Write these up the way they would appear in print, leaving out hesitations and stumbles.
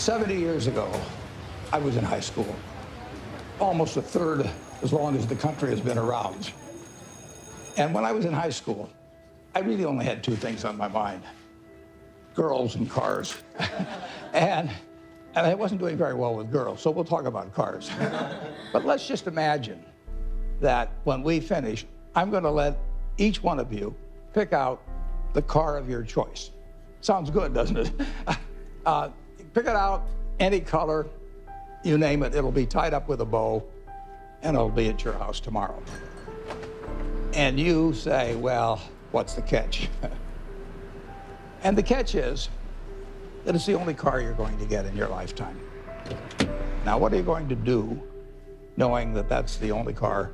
70 years ago, I was in high school, almost a third as long as the country has been around. And when I was in high school, I really only had two things on my mind: girls and cars. and I wasn't doing very well with girls, so we'll talk about cars. But let's just imagine that when we finish, I'm going to let each one of you pick out the car of your choice. Sounds good, doesn't it? Pick it out, any color, you name it. It'll be tied up with a bow, and it'll be at your house tomorrow. And you say, well, what's the catch? And the catch is that it's the only car you're going to get in your lifetime. Now, what are you going to do knowing that that's the only car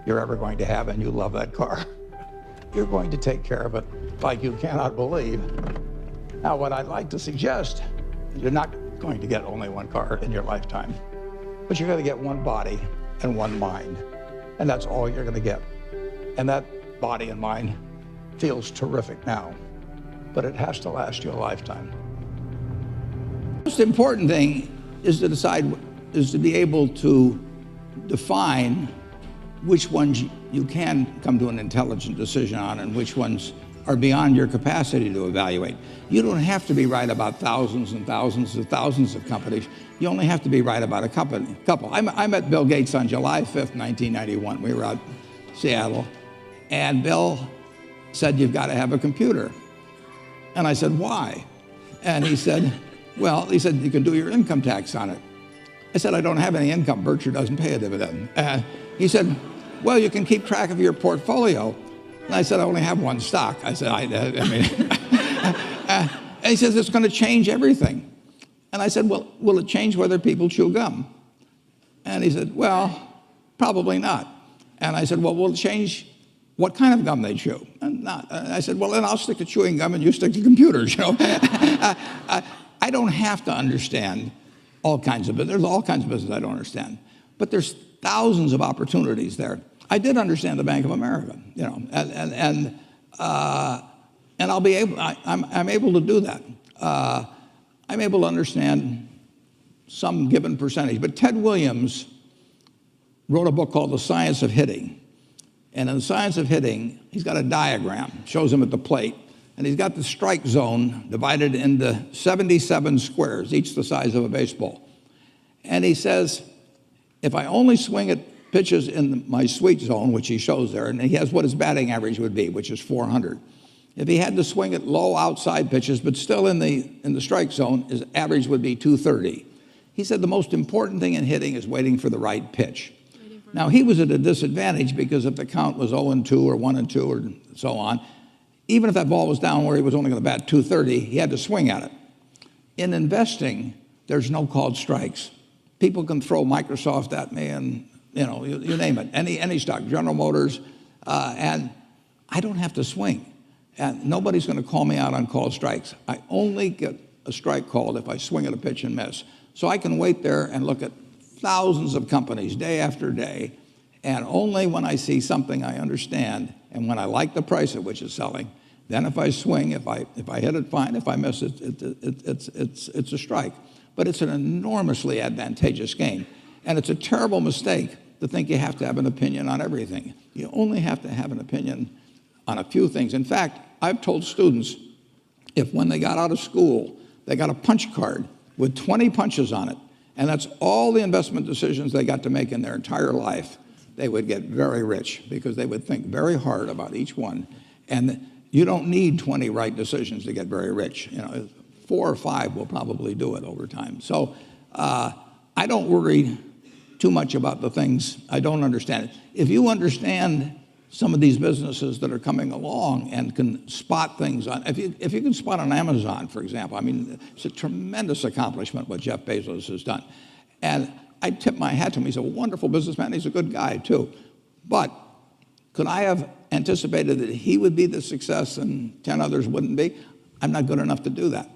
you're ever going to have and you love that car? You're going to take care of it like you cannot believe. Now, what I'd like to suggest is you're not going to get only one car in your lifetime, but you're going to get one body and one mind, and that's all you're going to get. And that body and mind feels terrific now, but it has to last you a lifetime. The most important thing is to be able to define which ones you can come to an intelligent decision on and which ones are beyond your capacity to evaluate. You don't have to be right about thousands and thousands and thousands of companies. You only have to be right about a couple. I met Bill Gates on July 5th, 1991. We were out in Seattle, and Bill said, "You've got to have a computer." And I said, "Why?" And he said, "Well," he said, "you can do your income tax on it." I said, "I don't have any income. Berkshire doesn't pay a dividend." He said, "Well, you can keep track of your portfolio." And I said, "I only have one stock." I said, and he says, "It's going to change everything." And I said, "Well, will it change whether people chew gum?" And he said, "Well, probably not." And I said, "Well, will it change what kind of gum they chew?" And not. And I said, "Well, then I'll stick to chewing gum and you stick to computers, you know." I don't have to understand all kinds of business. There's all kinds of business I don't understand. But there's thousands of opportunities there. I did understand the Bank of America, you know, and I'll be able. I'm able to do that. I'm able to understand some given percentage. But Ted Williams wrote a book called The Science of Hitting, and in The Science of Hitting, he's got a diagram, shows him at the plate, and he's got the strike zone divided into 77 squares, each the size of a baseball. And he says, if I only swing at pitches in my sweet zone, which he shows there, and he has what his batting average would be, which is 400. If he had to swing at low outside pitches, but still in the strike zone, his average would be 230. He said the most important thing in hitting is waiting for the right pitch. Now, he was at a disadvantage because if the count was 0-2 or 1-2 or so on, even if that ball was down where he was only going to bat 230, he had to swing at it. In investing, there's no called strikes. People can throw Microsoft at me and, you know, you name it, any stock, General Motors, and I don't have to swing. And nobody's going to call me out on called strikes. I only get a strike called if I swing at a pitch and miss. So I can wait there and look at thousands of companies day after day, and only when I see something I understand and when I like the price at which it's selling, then if I swing, if I hit it, fine. If I miss it, it's a strike. But it's an enormously advantageous game. And it's a terrible mistake to think you have to have an opinion on everything. You only have to have an opinion on a few things. In fact, I've told students, if when they got out of school, they got a punch card with 20 punches on it, and that's all the investment decisions they got to make in their entire life, they would get very rich because they would think very hard about each one. And you don't need 20 right decisions to get very rich. You know, 4 or 5 will probably do it over time. So I don't worry too much about the things I don't understand. If you understand some of these businesses that are coming along and can spot things on, if you can spot on Amazon, for example, I mean, it's a tremendous accomplishment what Jeff Bezos has done. And I tip my hat to him. He's a wonderful businessman. He's a good guy, too. But could I have anticipated that he would be the success and 10 others wouldn't be? I'm not good enough to do that.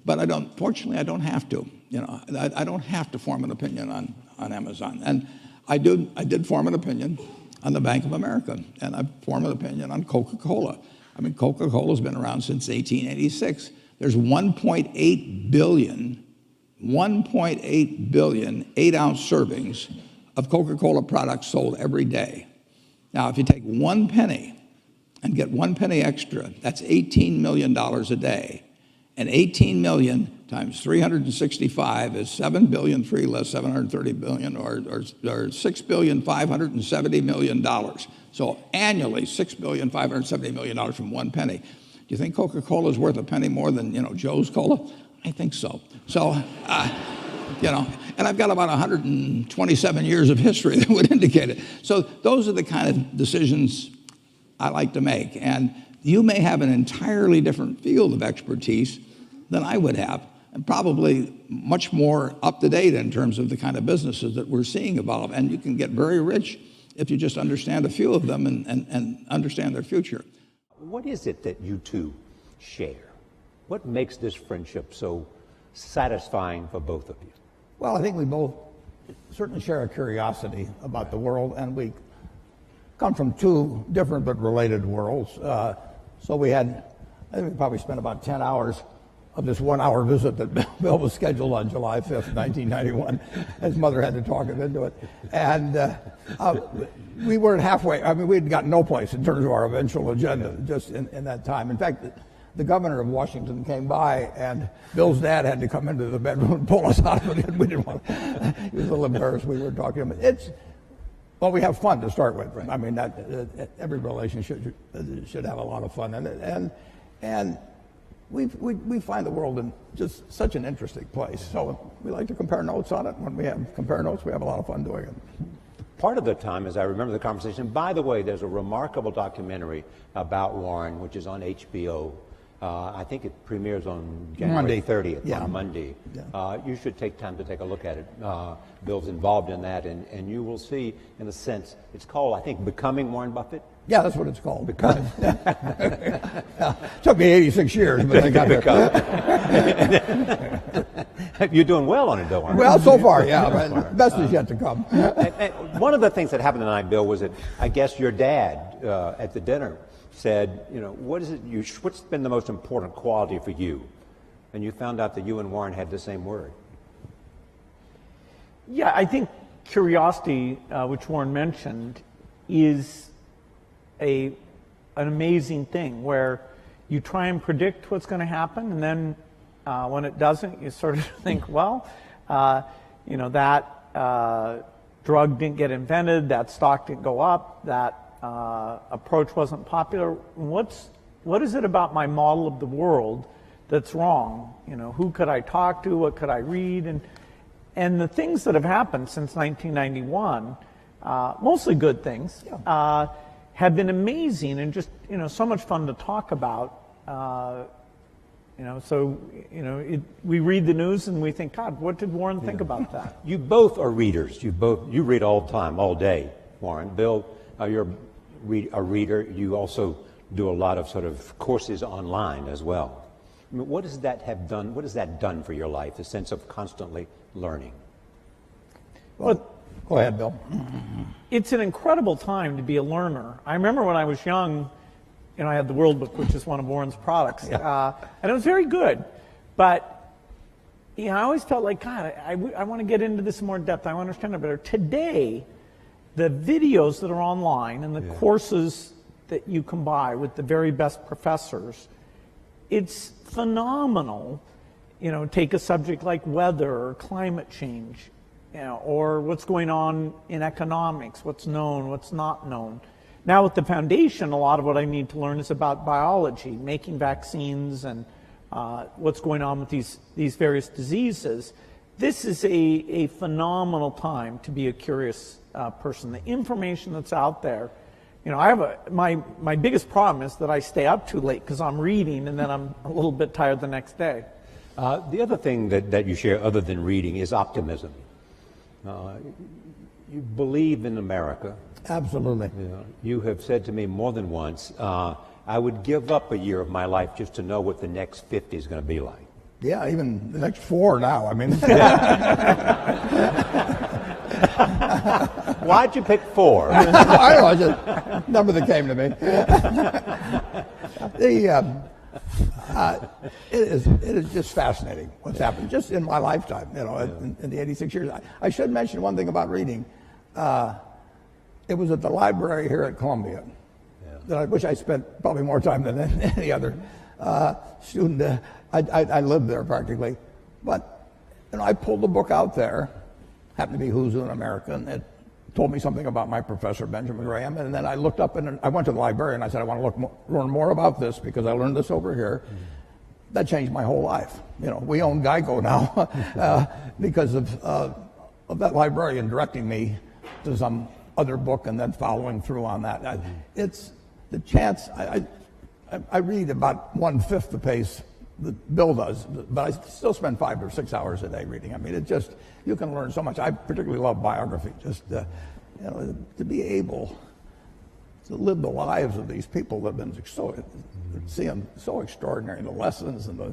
But fortunately, I don't have to. You know, I don't have to form an opinion on Amazon. And I did form an opinion on the Bank of America, and I formed an opinion on Coca-Cola. I mean, Coca-Cola's been around since 1886. There's 1.8 billion 1.8 billion 8-ounce servings of Coca-Cola products sold every day. Now, if you take 1 penny and get 1 penny extra, that's $18 million a day. And 18 million times 365 is 7 billion, 3 less 730 billion, or $6,570,000,000. So annually, $6,570,000,000 from 1 penny. Do you think Coca-Cola is worth a penny more than, Joe's Cola? I think so. So, and I've got about 127 years of history that would indicate it. So those are the kind of decisions I like to make. And you may have an entirely different field of expertise than I would have, and probably much more up to date in terms of the kind of businesses that we're seeing evolve. And you can get very rich if you just understand a few of them and understand their future. What is it that you two share? What makes this friendship so satisfying for both of you? Well, I think we both certainly share a curiosity about the world, and we come from two different but related worlds. So I think we probably spent about 10 hours of this 1-hour visit that Bill was scheduled on July 5th, 1991. His mother had to talk him into it. And we weren't halfway. I mean, we had gotten no place in terms of our eventual agenda just in that time. In fact, the governor of Washington came by, and Bill's dad had to come into the bedroom and pull us out of it. We didn't want to. He was a little embarrassed we were talking to him. Well, we have fun to start with. Right. I mean, every relationship should have a lot of fun in it. And we find the world in just such an interesting place. So we like to compare notes on it. When we compare notes, we have a lot of fun doing it. Part of the time, as I remember the conversation, by the way, there's a remarkable documentary about Warren, which is on HBO. I think it premieres on January 30th, on Monday. Yeah. You should take time to take a look at it. Bill's involved in that, and you will see, in a sense, it's called, I think, Becoming Warren Buffett. Yeah, that's what it's called. Becoming. Took me 86 years, but I got it. You're doing well on it, though, aren't you? Well, so far, yeah. But best is yet to come. And one of the things that happened tonight, Bill, was that I guess your dad at the dinner said, what's been the most important quality for you? And you found out that you and Warren had the same word. Yeah, I think curiosity, which Warren mentioned, is an amazing thing where you try and predict what's going to happen, and then when it doesn't, you sort of think, well, that drug didn't get invented, that stock didn't go up, that approach wasn't popular. What is it about my model of the world that's wrong? Who could I talk to? What could I read? And the things that have happened since 1991, mostly good things, have been amazing and just so much fun to talk about. We read the news and we think, God, what did Warren think about that? You both are readers. You read all the time, all day, Warren. Bill, you're a reader. You also do a lot of sort of courses online as well. I mean, what does that have done? What has that done for your life? The sense of constantly learning. Well, go ahead, Bill. It's an incredible time to be a learner. I remember when I was young, I had the World Book, which is one of Warren's products, and it was very good. But I always felt like, God, I want to get into this in more depth. I want to understand it better. Today, the videos that are online and the courses that you can buy with the very best professors, it's phenomenal. Take a subject like weather or climate change, or what's going on in economics, what's known, what's not known. Now with the foundation, a lot of what I need to learn is about biology, making vaccines, and what's going on with these various diseases. This is a phenomenal time to be a curious person. The information that's out there, I have my biggest problem is that I stay up too late because I'm reading and then I'm a little bit tired the next day. The other thing that you share other than reading is optimism. You believe in America. Absolutely. You have said to me more than once, I would give up a year of my life just to know what the next 50 is going to be like. Yeah, even the next 4 now. I mean, why'd you pick 4? I don't know, just a number that came to me. It is just fascinating what's happened just in my lifetime, in the 86 years. I should mention one thing about reading. It was at the library here at Columbia that I wish I spent probably more time than any other student. I lived there practically. But I pulled the book out there, happened to be Who's Who in America, and it told me something about my professor, Benjamin Graham, and then I looked up and I went to the library and I said, I want to learn more about this because I learned this over here. That changed my whole life. We own Geico now because of that librarian directing me to some other book and then following through on that. It's the chance. I read about 1/5 the pace that Bill does, but I still spend 5 or 6 hours a day reading. I mean, you can learn so much. I particularly love biography. Just to be able to live the lives of these people that have been so extraordinary, the lessons and the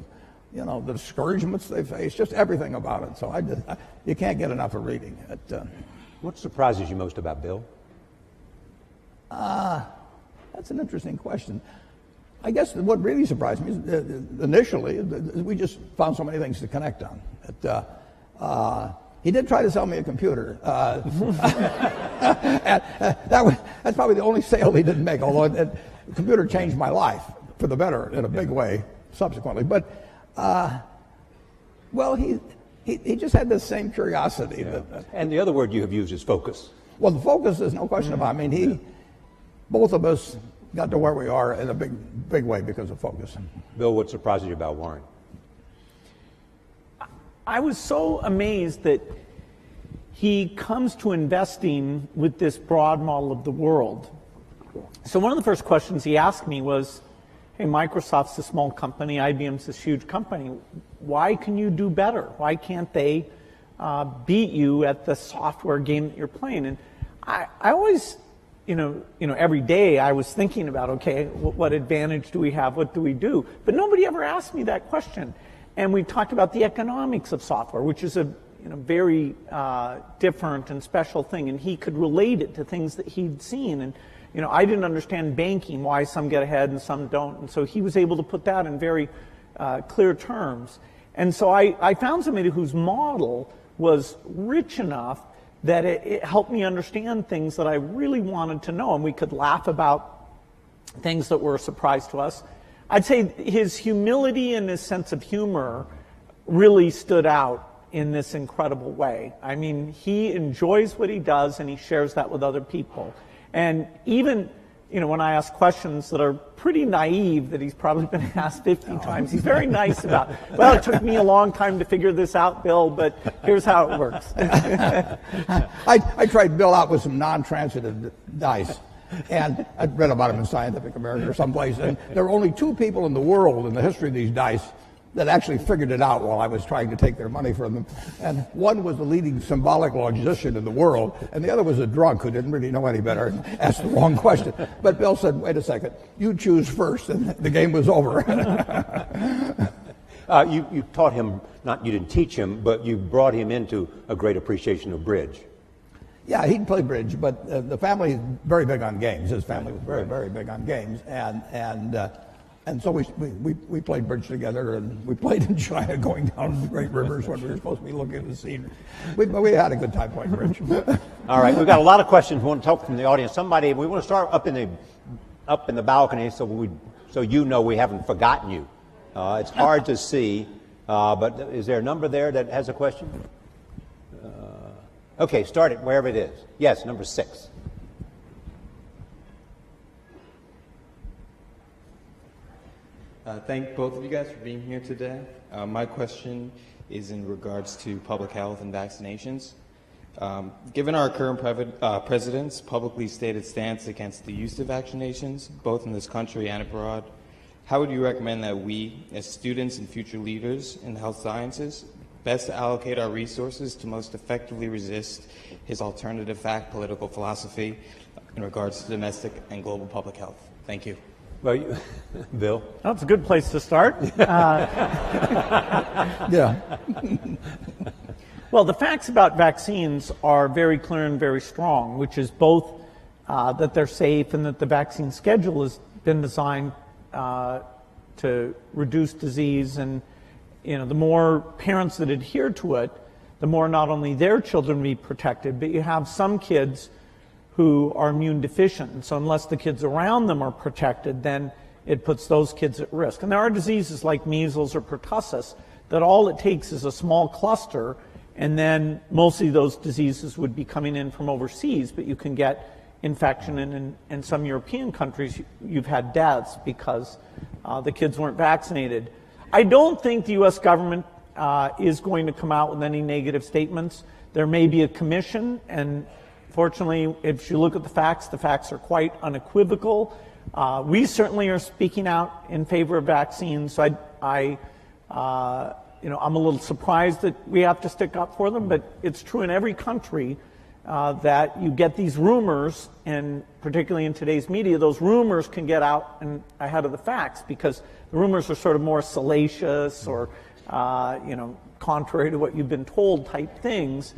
discouragements they face, just everything about it. So you can't get enough of reading. What surprises you most about Bill? That's an interesting question. I guess what really surprised me is initially we just found so many things to connect on. He did try to sell me a computer. That's probably the only sale he didn't make, although the computer changed my life for the better in a big way subsequently. But, he just had this same curiosity. Yeah. And the other word you have used is focus. Well, the focus is no question about it. I mean, both of us got to where we are in a big way because of focus. Bill, what surprises you about Warren? I was so amazed that he comes to investing with this broad model of the world. So one of the first questions he asked me was, hey, Microsoft's a small company, IBM's this huge company. Why can you do better? Why can't they beat you at the software game that you're playing? And I always, every day I was thinking about, okay, what advantage do we have? What do we do? But nobody ever asked me that question. And we talked about the economics of software, which is a very different and special thing. And he could relate it to things that he'd seen. And I didn't understand banking, why some get ahead and some don't. And so he was able to put that in very clear terms. And so I found somebody whose model was rich enough that it helped me understand things that I really wanted to know. And we could laugh about things that were a surprise to us. I'd say his humility and his sense of humor really stood out in this incredible way. I mean, he enjoys what he does and he shares that with other people. And even, when I ask questions that are pretty naive that he's probably been asked 50 times, he's very nice about, well, it took me a long time to figure this out, Bill, but here's how it works. I tried Bill out with some non-transitive dice. And I'd read about him in Scientific American or someplace, and there were only 2 people in the world in the history of these dice that actually figured it out while I was trying to take their money from them. And one was the leading symbolic logician in the world, and the other was a drunk who didn't really know any better and asked the wrong question. But Bill said, wait a second, you choose first, and the game was over. You taught him, you didn't teach him, but you brought him into a great appreciation of bridge. Yeah, he'd play bridge, but the family is very big on games. His family was very, very big on games, and so we played bridge together, and we played in China, going down the great rivers when we were supposed to be looking at the scenery. We had a good time playing bridge. All right, we've got a lot of questions we want to talk from the audience. We want to start up in the balcony, so we haven't forgotten you. It's hard to see, but is there a number there that has a question? Okay, start it wherever it is. Yes, number 6. Thank both of you guys for being here today. My question is in regards to public health and vaccinations. Given our current president's publicly stated stance against the use of vaccinations, both in this country and abroad, how would you recommend that we, as students and future leaders in the health sciences, best allocate our resources to most effectively resist his alternative fact political philosophy in regards to domestic and global public health? Thank you. Well, Bill? That's a good place to start. Yeah. Well, the facts about vaccines are very clear and very strong, which is both that they're safe and that the vaccine schedule has been designed to reduce disease, and the more parents that adhere to it, the more not only their children be protected, but you have some kids who are immune deficient. And so unless the kids around them are protected, then it puts those kids at risk. And there are diseases like measles or pertussis that all it takes is a small cluster, and then mostly those diseases would be coming in from overseas, but you can get infection, and in some European countries you've had deaths because the kids weren't vaccinated. I don't think the U.S. government is going to come out with any negative statements. There may be a commission, and fortunately, if you look at the facts are quite unequivocal. We certainly are speaking out in favor of vaccines. So I'm a little surprised that we have to stick up for them, but it's true in every country that you get these rumors, and particularly in today's media, those rumors can get out and ahead of the facts because the rumors are sort of more salacious or contrary to what you've been told type things.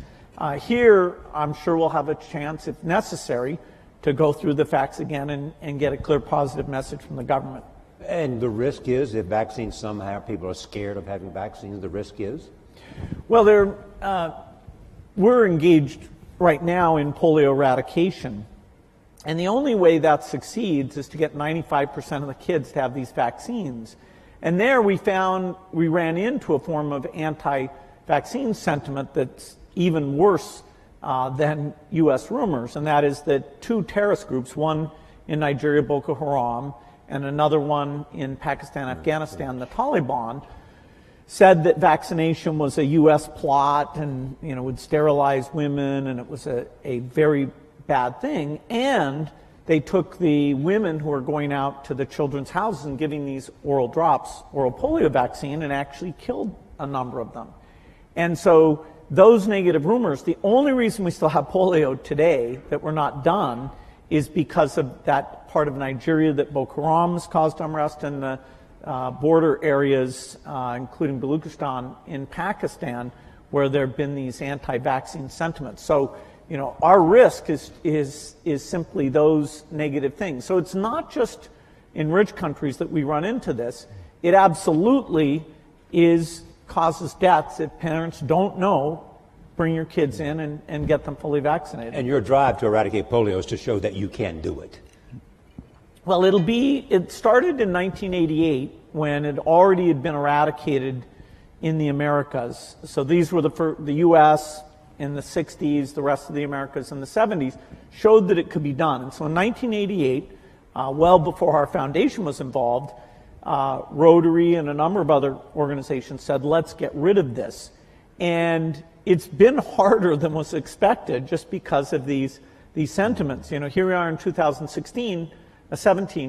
Here, I'm sure we'll have a chance, if necessary, to go through the facts again and get a clear positive message from the government. And the risk is, if vaccines somehow, people are scared of having vaccines, the risk is? Well, we're engaged right now in polio eradication. And the only way that succeeds is to get 95% of the kids to have these vaccines. And there we ran into a form of anti-vaccine sentiment that's even worse than U.S. rumors, and that is that two terrorist groups, one in Nigeria, Boko Haram, and another one in Pakistan, Afghanistan, the Taliban, said that vaccination was a U.S. plot and would sterilize women, and it was a very bad thing. And they took the women who were going out to the children's houses and giving these oral drops, oral polio vaccine, and actually killed a number of them. And so those negative rumors, the only reason we still have polio today, that we're not done, is because of that part of Nigeria that Boko Haram has caused unrest, and the border areas, including Baluchistan in Pakistan, where there have been these anti-vaccine sentiments. So, our risk is simply those negative things. So it's not just in rich countries that we run into this. It absolutely causes deaths if parents don't know. Bring your kids in and get them fully vaccinated. And your drive to eradicate polio is to show that you can do it. Well, it started in 1988 when it already had been eradicated in the Americas. So these were the U.S. in the 60s, the rest of the Americas in the 70s, showed that it could be done. And so in 1988, well before our foundation was involved, Rotary and a number of other organizations said, let's get rid of this. And it's been harder than was expected just because of these sentiments. Here we are in 2017,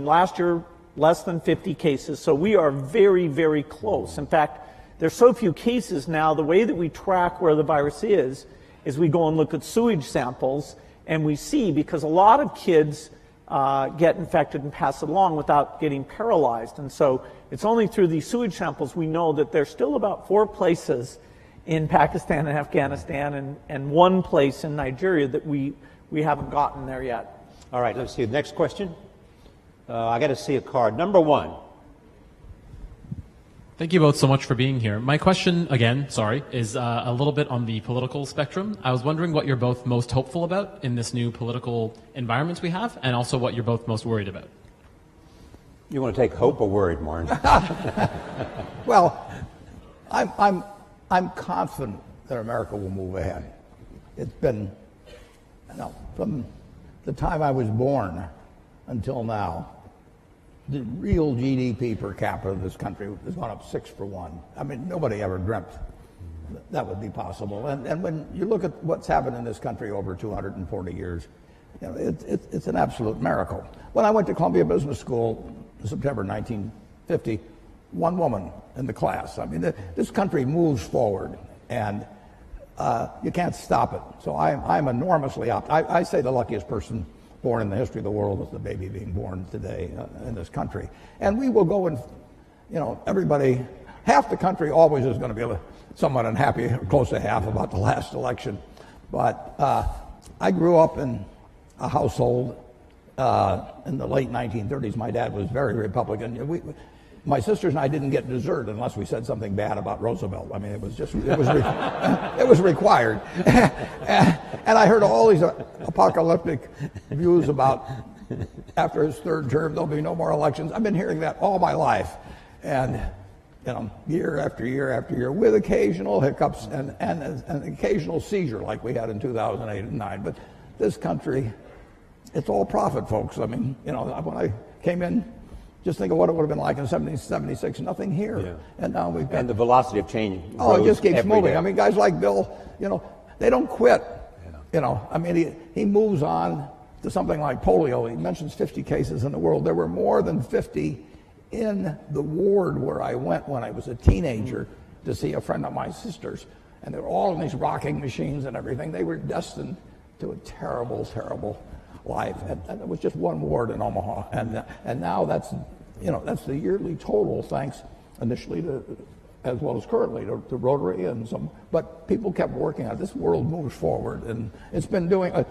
last year, less than 50 cases. So we are very, very close. In fact, there's so few cases now, the way that we track where the virus is we go and look at sewage samples, and we see, because a lot of kids get infected and pass it along without getting paralyzed. And so it's only through these sewage samples we know that there's still about 4 places in Pakistan and Afghanistan and 1 place in Nigeria that we haven't gotten there yet. All right, let's see the next question. I got to see a card. Number 1. Thank you both so much for being here. My question, again, is a little bit on the political spectrum. I was wondering what you're both most hopeful about in this new political environment we have, and also what you're both most worried about. You want to take hope or worried, Warren? Well, I'm confident that America will move ahead. It's been, from the time I was born until now, the real GDP per capita of this country has gone up 6 for 1. I mean, nobody ever dreamt that would be possible. And when you look at what's happened in this country over 240 years, it's an absolute miracle. When I went to Columbia Business School in September 1950, 1 woman in the class. I mean, this country moves forward, and you can't stop it. So I'm enormously optimistic. I say the luckiest person born in the history of the world is the baby being born today in this country. And we will go and, everybody, half the country always is going to be somewhat unhappy, or close to half, about the last election. But I grew up in a household in the late 1930s. My dad was very Republican. my sisters and I didn't get dessert unless we said something bad about Roosevelt. I mean, it was it was required. And I heard all these apocalyptic views about after his third term there'll be no more elections. I've been hearing that all my life, and year after year after year, with occasional hiccups and an occasional seizure like we had in 2008 and 2009. But this country, it's all profit, folks. I mean, when I came in, just think of what it would have been like in 1776. Nothing here, and now we've got. And the velocity of change. Oh, it just keeps moving. Day. I mean, guys like Bill, they don't quit. I mean, he moves on to something like polio. He mentions 50 cases in the world. There were more than 50 in the ward where I went when I was a teenager to see a friend of my sister's, and they were all in these rocking machines and everything. They were destined to a terrible, terrible life, and it was just one ward in Omaha, and now that's the yearly total, thanks initially to, as well as currently to Rotary and some, but people kept working on it. This world moves forward, and it's been doing. I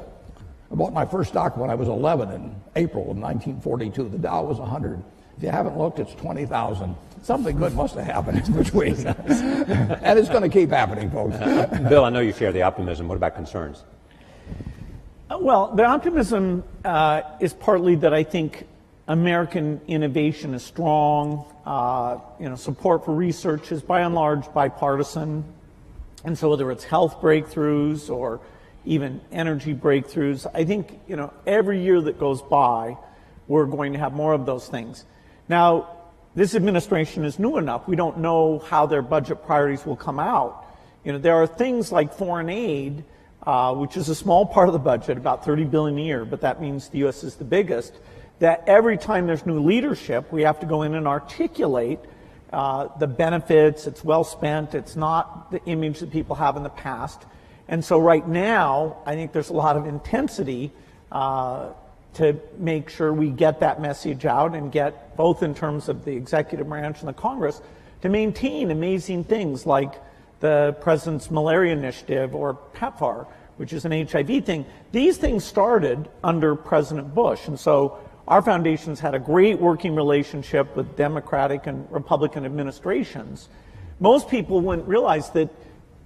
bought my first stock when I was 11 in April of 1942. The Dow was 100. If you haven't looked, it's 20,000. Something good must have happened in between, and it's going to keep happening, folks. Bill, I know you share the optimism. What about concerns? Well, the optimism is partly that I think American innovation is strong. Support for research is by and large bipartisan. And so whether it's health breakthroughs or even energy breakthroughs, I think, every year that goes by, we're going to have more of those things. Now, this administration is new enough. We don't know how their budget priorities will come out. There are things like foreign aid, which is a small part of the budget, about $30 billion a year, but that means the U.S. is the biggest, that every time there's new leadership, we have to go in and articulate the benefits. It's well spent. It's not the image that people have in the past. And so right now, I think there's a lot of intensity to make sure we get that message out and get, both in terms of the executive branch and the Congress, to maintain amazing things like the President's Malaria Initiative or PEPFAR, which is an HIV thing. These things started under President Bush, and so our foundation's had a great working relationship with Democratic and Republican administrations. Most people wouldn't realize that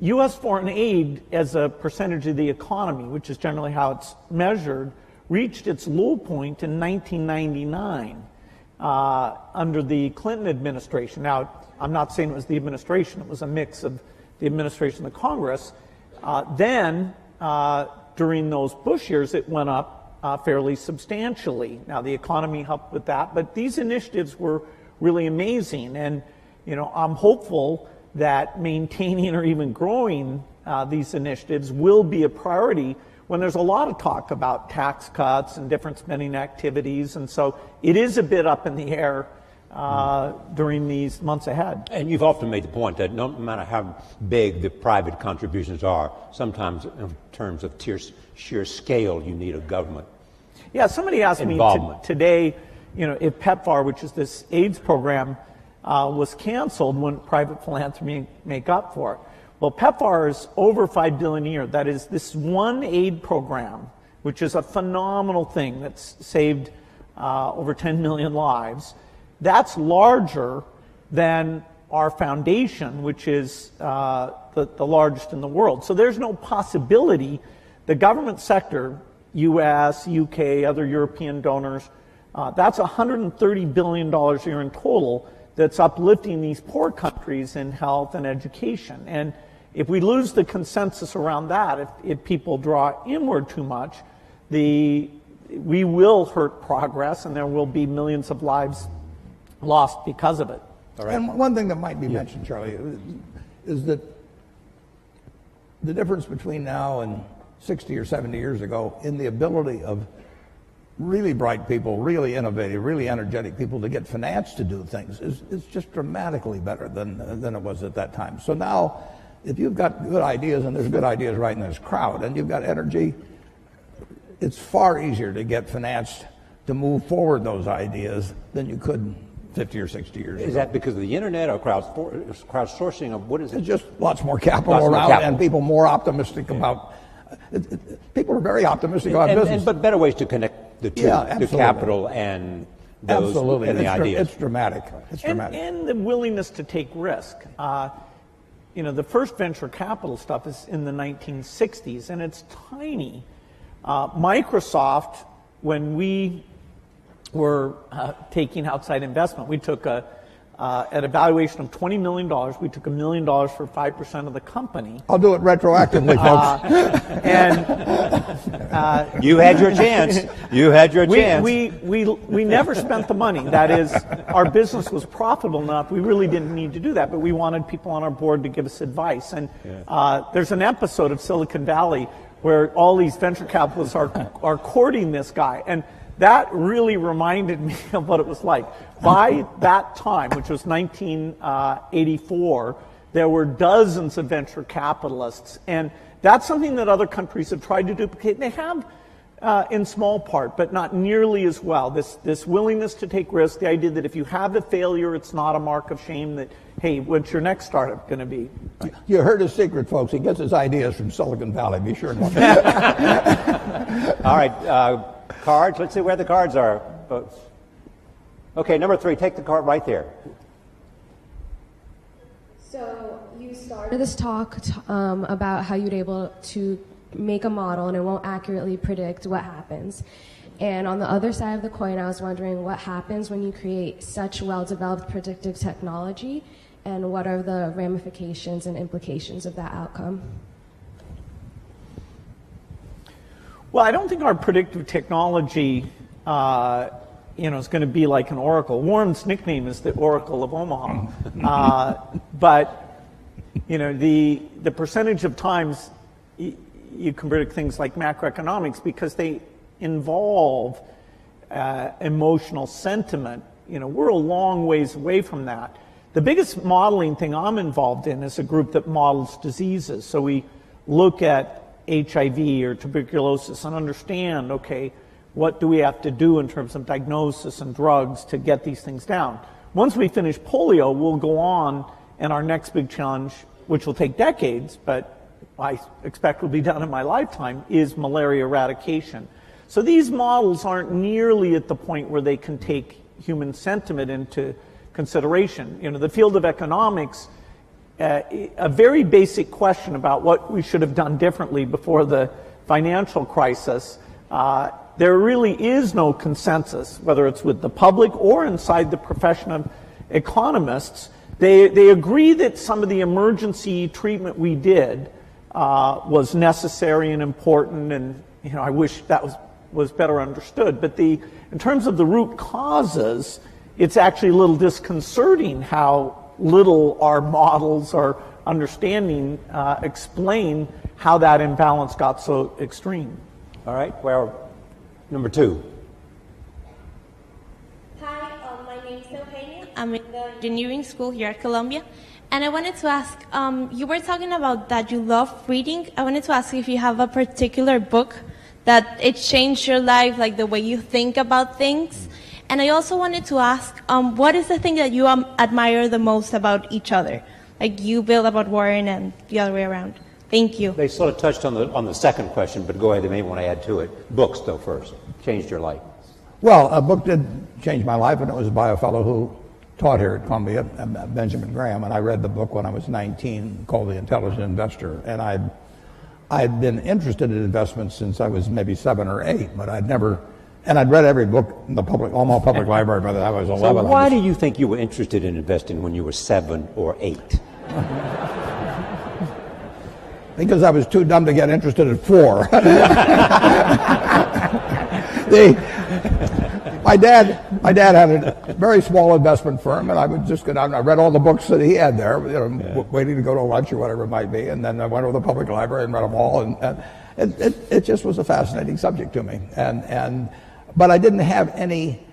U.S. foreign aid as a percentage of the economy, which is generally how it's measured, reached its low point in 1999 under the Clinton administration. Now, I'm not saying it was the administration, it was a mix of the administration and the Congress. Then, during those Bush years, it went up fairly substantially. Now, the economy helped with that, but these initiatives were really amazing. And, I'm hopeful that maintaining or even growing these initiatives will be a priority when there's a lot of talk about tax cuts and different spending activities. And so it is a bit up in the air during these months ahead. And you've often made the point that no matter how big the private contributions are, sometimes in terms of sheer scale, you need a government. Yeah, somebody asked me today, if PEPFAR, which is this AIDS program, was canceled, wouldn't private philanthropy make up for it? Well, PEPFAR is over $5 billion a year. That is this one aid program, which is a phenomenal thing that's saved over 10 million lives. That's larger than our foundation, which is the largest in the world. So there's no possibility the government sector, U.S., U.K., other European donors, that's $130 billion a year in total that's uplifting these poor countries in health and education. And if we lose the consensus around that, if people draw inward too much, we will hurt progress and there will be millions of lives lost because of it. All right. And one thing that might be mentioned, Charlie, is that the difference between now and 60 or 70 years ago in the ability of really bright people, really innovative, really energetic people to get financed to do things is just dramatically better than it was at that time. So now, if you've got good ideas, and there's good ideas right in this crowd, and you've got energy, it's far easier to get financed to move forward those ideas than you could 50 or 60 years ago. Is that because of the internet or crowdsourcing, or what is it? It's just lots more capital around and people more optimistic about. People are very optimistic about business. But better ways to connect the two, the capital and those Absolutely. and the ideas. It's dramatic. It's dramatic. And the willingness to take risk. The first venture capital stuff is in the 1960s, and it's tiny. Microsoft, when we were taking outside investment, we took at a valuation of $20 million, we took $1 million for 5% of the company. I'll do it retroactively, folks. You had your chance. You had your chance. We never spent the money. That is, our business was profitable enough. We really didn't need to do that, but we wanted people on our board to give us advice. And there's an episode of Silicon Valley where all these venture capitalists are courting this guy. And that really reminded me of what it was like. By that time, which was 1984, there were dozens of venture capitalists. And that's something that other countries have tried to duplicate. They have in small part, but not nearly as well. This willingness to take risks, the idea that if you have a failure, it's not a mark of shame, that, hey, what's your next startup going to be? You heard his secret, folks. He gets his ideas from Silicon Valley. Be sure to look. All right, cards. Let's see where the cards are, folks. Okay, number 3, take the card right there. So you started this talk about how you'd able to make a model and it won't accurately predict what happens. And on the other side of the coin, I was wondering what happens when you create such well-developed predictive technology, and what are the ramifications and implications of that outcome? Well, I don't think our predictive technology is going to be like an oracle. Warren's nickname is the Oracle of Omaha. But the percentage of times you can predict things like macroeconomics, because they involve emotional sentiment. We're a long ways away from that. The biggest modeling thing I'm involved in is a group that models diseases. So we look at HIV or tuberculosis and understand, okay, what do we have to do in terms of diagnosis and drugs to get these things down? Once we finish polio, we'll go on, and our next big challenge, which will take decades, but I expect will be done in my lifetime, is malaria eradication. So these models aren't nearly at the point where they can take human sentiment into consideration. The field of economics, a very basic question about what we should have done differently before the financial crisis, there really is no consensus, whether it's with the public or inside the profession of economists. They agree that some of the emergency treatment we did was necessary and important, and I wish that was better understood. But in terms of the root causes, it's actually a little disconcerting how little our models or understanding explain how that imbalance got so extreme. All right, well, number 2. Hi, my name is Eugenia. I'm in the engineering school here at Columbia. And I wanted to ask, you were talking about that you love reading. I wanted to ask if you have a particular book that it changed your life, like the way you think about things. And I also wanted to ask, what is the thing that you admire the most about each other? Like you, Bill, about Warren, and the other way around. Thank you. They sort of touched on the second question, but go ahead. They may want to add to it. Books, though, first. Changed your life. Well, a book did change my life, and it was by a fellow who taught here at Columbia, Benjamin Graham, and I read the book when I was 19, called The Intelligent Investor. And I'd been interested in investments since I was maybe 7 or 8, but I'd never. And I'd read every book in the Omaha Public Library by the time I was 11. So why do you think you were interested in investing when you were 7 or 8? Because I was too dumb to get interested at 4. My dad had a very small investment firm, and I would just go down and I read all the books that he had there, waiting to go to lunch or whatever it might be, and then I went over to the public library and read them all, and it just was a fascinating subject to me. But I didn't have any.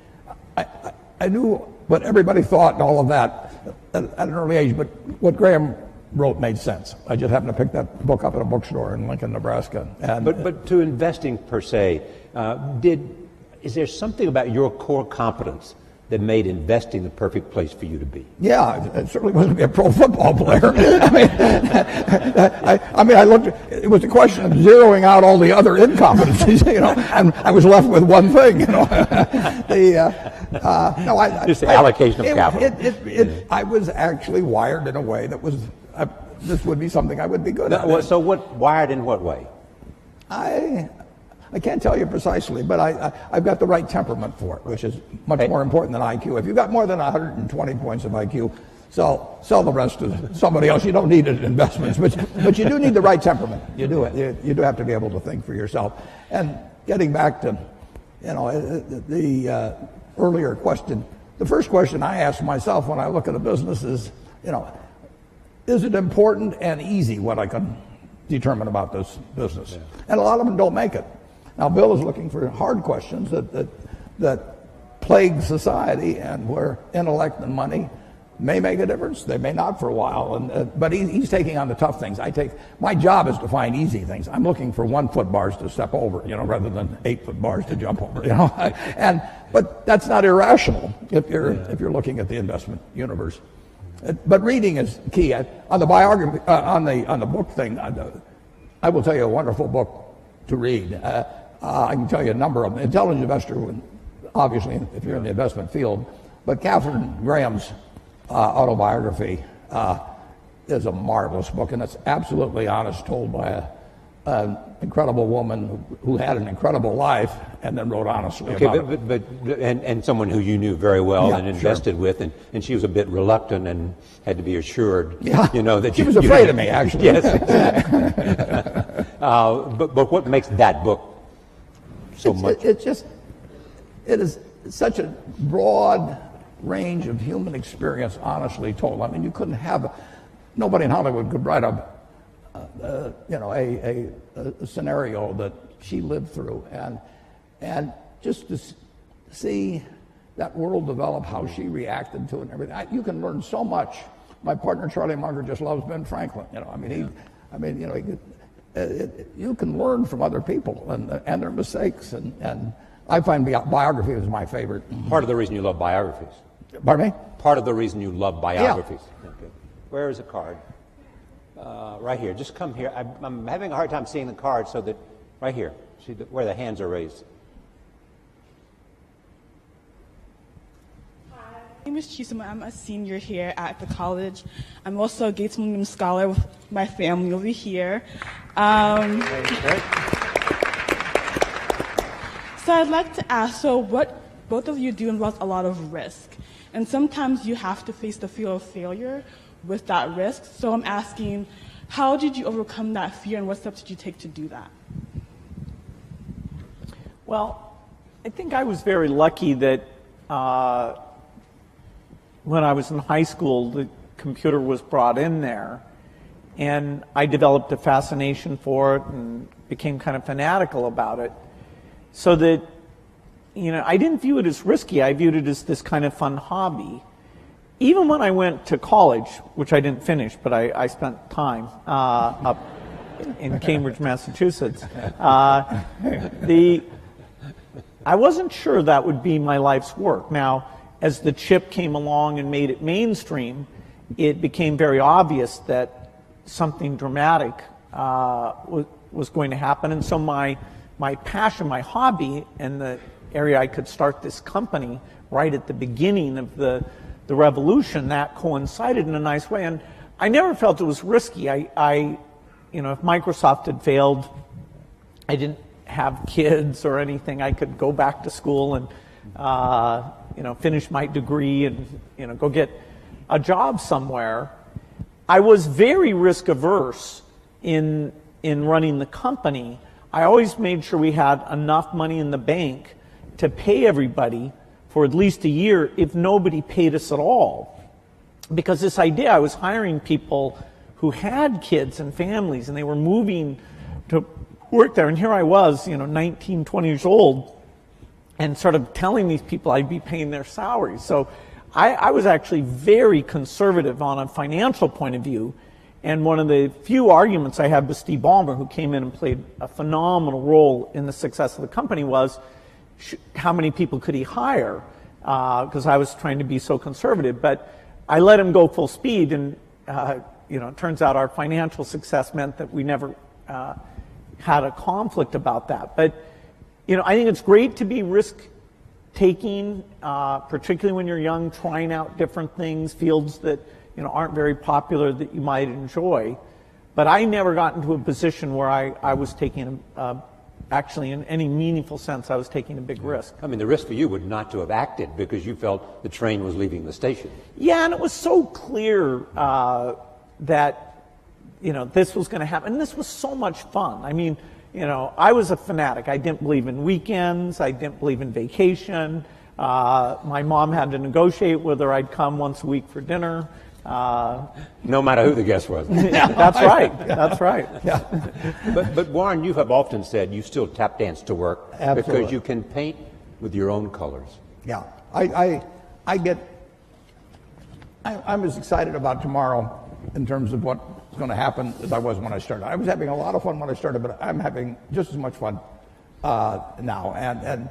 I knew what everybody thought and all of that at an early age, but what Graham wrote made sense. I just happened to pick that book up at a bookstore in Lincoln, Nebraska. But to investing per se, is there something about your core competence that made investing the perfect place for you to be? Yeah, it certainly wasn't to be a pro football player. I looked. It was a question of zeroing out all the other incompetencies, and I was left with one thing, Just the allocation of capital. I was actually wired in a way that was. This would be something I would be good at. So wired in what way? I can't tell you precisely, but I've got the right temperament for it, which is much more important than IQ. If you've got more than 120 points of IQ, sell the rest to somebody else. You don't need it in investments, but you do need the right temperament. You do. You do have to be able to think for yourself. And getting back to, the earlier question, the first question I ask myself when I look at a business is, is it important and easy what I can determine about this business? Yeah. And a lot of them don't make it. Now, Bill is looking for hard questions that plague society, and where intellect and money may make a difference. They may not for a while, but he's taking on the tough things. My job is to find easy things. I'm looking for 1 foot bars to step over, rather than 8 foot bars to jump over, But that's not irrational if you're looking at the investment universe. But reading is key. On the biography, on the book thing, I will tell you a wonderful book to read. I can tell you a number of them. Intelligent Investor, obviously, if you're in the investment field. But Katharine Graham's autobiography is a marvelous book, and it's absolutely honest, told by an incredible woman who had an incredible life and then wrote honestly about it. But and someone who you knew very well and invested with, and she was a bit reluctant and had to be assured, that she was afraid of me, actually. Yes. But what makes that book so much? It is such a broad range of human experience, honestly told. I mean, you couldn't have, nobody in Hollywood could write a scenario that she lived through, and just to see that world develop, how she reacted to it and everything. You can learn so much. My partner Charlie Munger just loves Ben Franklin. You can learn from other people and their mistakes, and I find biography is my favorite. Part of the reason you love biographies. Pardon me? Part of the reason you love biographies. Yeah. Okay. Where is the card? Right here. Just come here. I'm having a hard time seeing the card, so that right here. See where the hands are raised. Hi, my name is Chisholm. I'm a senior here at the college. I'm also a Gates Millennium Scholar with my family over here. So I'd like to ask, what both of you do involves a lot of risk. And sometimes you have to face the fear of failure with that risk. So I'm asking, how did you overcome that fear, and what steps did you take to do that? Well, I think I was very lucky that when I was in high school, the computer was brought in there, and I developed a fascination for it and became kind of fanatical about it. So that, I didn't view it as risky. I viewed it as this kind of fun hobby. Even when I went to college, which I didn't finish, but I spent time up in Cambridge, Massachusetts, I wasn't sure that would be my life's work. Now, as the chip came along and made it mainstream, it became very obvious that something dramatic was going to happen. And so my passion, my hobby, and the area I could start this company right at the beginning of the revolution, that coincided in a nice way. And I never felt it was risky. If Microsoft had failed, I didn't have kids or anything. I could go back to school and finish my degree and go get a job somewhere. I was very risk averse in running the company. I always made sure we had enough money in the bank to pay everybody for at least a year if nobody paid us at all. Because this idea, I was hiring people who had kids and families, and they were moving to work there. And here I was, 19, 20 years old, and sort of telling these people I'd be paying their salaries. So I was actually very conservative on a financial point of view. And one of the few arguments I had with Steve Ballmer, who came in and played a phenomenal role in the success of the company, was how many people could he hire? because I was trying to be so conservative. But I let him go full speed, and it turns out our financial success meant that we never had a conflict about that. But I think it's great to be risk-taking, particularly when you're young, trying out different things, fields that aren't very popular that you might enjoy. But I never got into a position where I was taking, actually in any meaningful sense, I was taking a big risk. I mean, the risk for you would not to have acted because you felt the train was leaving the station. Yeah, and it was so clear that, this was going to happen. And this was so much fun. I mean, I was a fanatic. I didn't believe in weekends. I didn't believe in vacation. My mom had to negotiate whether I'd come once a week for dinner. No matter who the guest was. Yeah, that's right. That's right. Yeah. But Warren, you have often said you still tap dance to work. Absolutely. Because you can paint with your own colors. Yeah. I'm as excited about tomorrow in terms of what's going to happen as I was when I started. I was having a lot of fun when I started, but I'm having just as much fun now. And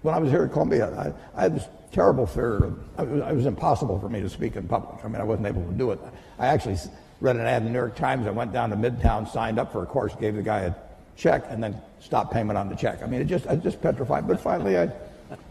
when I was here at Columbia, I had this terrible fear. It was impossible for me to speak in public. I mean, I wasn't able to do it. I actually read an ad in the New York Times. I went down to Midtown, signed up for a course, gave the guy a check, and then stopped payment on the check. I mean, I just petrified. But finally,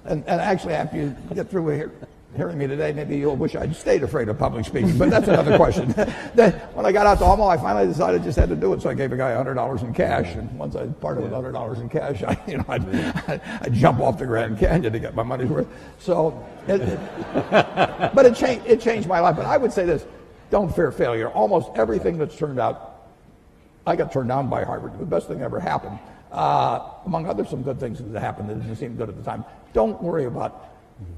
and actually, after you get through hearing me today, maybe you'll wish I'd stayed afraid of public speaking. But that's another question. Then, when I got out to Omaha, I finally decided I just had to do it. So I gave a guy $100 in cash, and once I parted with $100 in cash, I'd jump off the Grand Canyon to get my money's worth. So, but it changed my life. But I would say this: don't fear failure. Almost everything that's turned out, I got turned down by Harvard. The best thing ever happened. Among other some good things that happened that didn't seem good at the time. Don't worry about.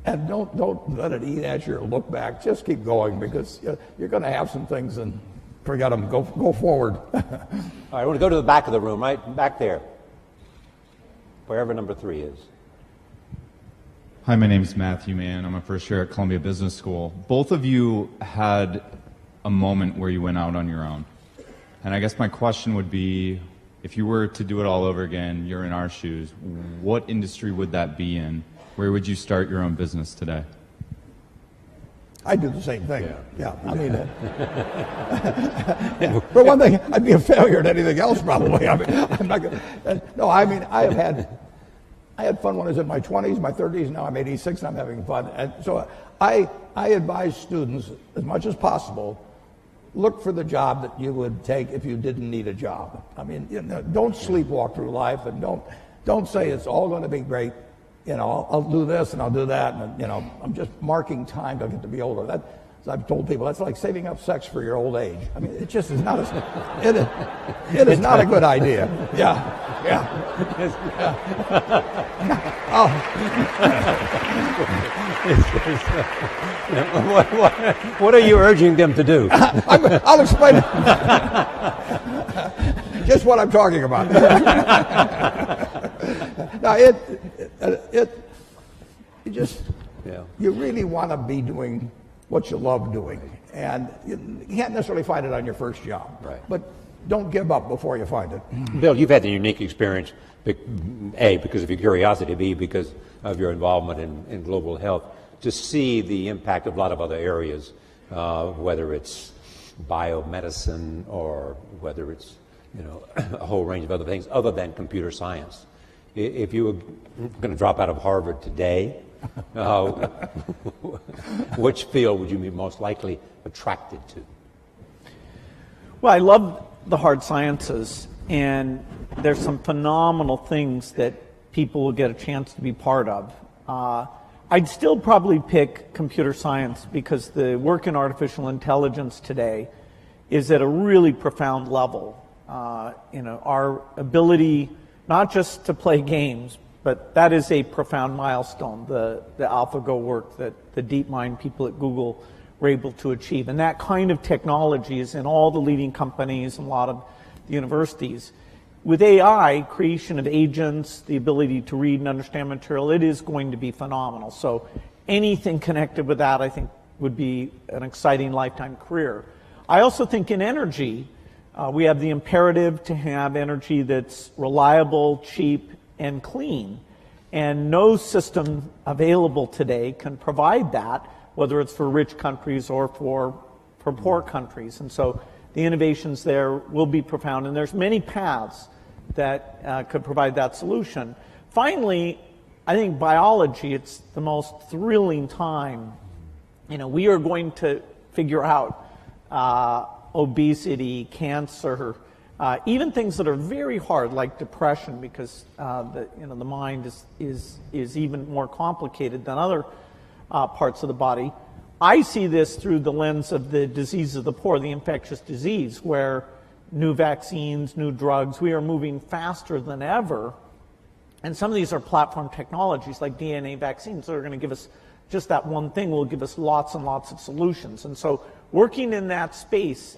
And don't let it eat at you or look back. Just keep going, because you're going to have some things and forget them. Go forward. All right, I want to go to the back of the room, right back there, wherever number 3 is. Hi, my name is Matthew Mann. I'm a first year at Columbia Business School. Both of you had a moment where you went out on your own. And I guess my question would be, if you were to do it all over again, you're in our shoes, what industry would that be in? Where would you start your own business today? I'd do the same thing. Yeah. I mean, for one thing, I'd be a failure at anything else probably. I mean, I'm not gonna. No, I mean, I had fun when I was in my 20s, my 30s. Now I'm 86 and I'm having fun. And so I advise students as much as possible, look for the job that you would take if you didn't need a job. I mean, don't sleepwalk through life, and don't say it's all going to be great. I'll do this and I'll do that, and I'm just marking time till I get to be older. That, as I've told people, that's like saving up sex for your old age. I mean, it just is not it is not a good idea. Yeah. What are you urging them to do? I'll explain it. Just what I'm talking about. Now, you really want to be doing what you love doing. And you can't necessarily find it on your first job. Right. But don't give up before you find it. Bill, you've had the unique experience, A, because of your curiosity, B, because of your involvement in global health, to see the impact of a lot of other areas, whether it's biomedicine or whether it's a whole range of other things other than computer science. If you were going to drop out of Harvard today, which field would you be most likely attracted to? Well, I love the hard sciences, and there's some phenomenal things that people will get a chance to be part of. I'd still probably pick computer science because the work in artificial intelligence today is at a really profound level. Our ability not just to play games, but that is a profound milestone, the AlphaGo work that the DeepMind people at Google were able to achieve. And that kind of technology is in all the leading companies and a lot of the universities. With AI, creation of agents, the ability to read and understand material, it is going to be phenomenal. So anything connected with that, I think, would be an exciting lifetime career. I also think in energy, we have the imperative to have energy that's reliable, cheap, and clean. And no system available today can provide that, whether it's for rich countries or for poor countries. And so the innovations there will be profound, and there's many paths that could provide that solution. Finally, I think biology, it's the most thrilling time. We are going to figure out obesity, cancer, even things that are very hard, like depression, because the mind is even more complicated than other parts of the body. I see this through the lens of the disease of the poor, the infectious disease, where new vaccines, new drugs, we are moving faster than ever. And some of these are platform technologies like DNA vaccines that are going to give us just that one thing will give us lots and lots of solutions. And so working in that space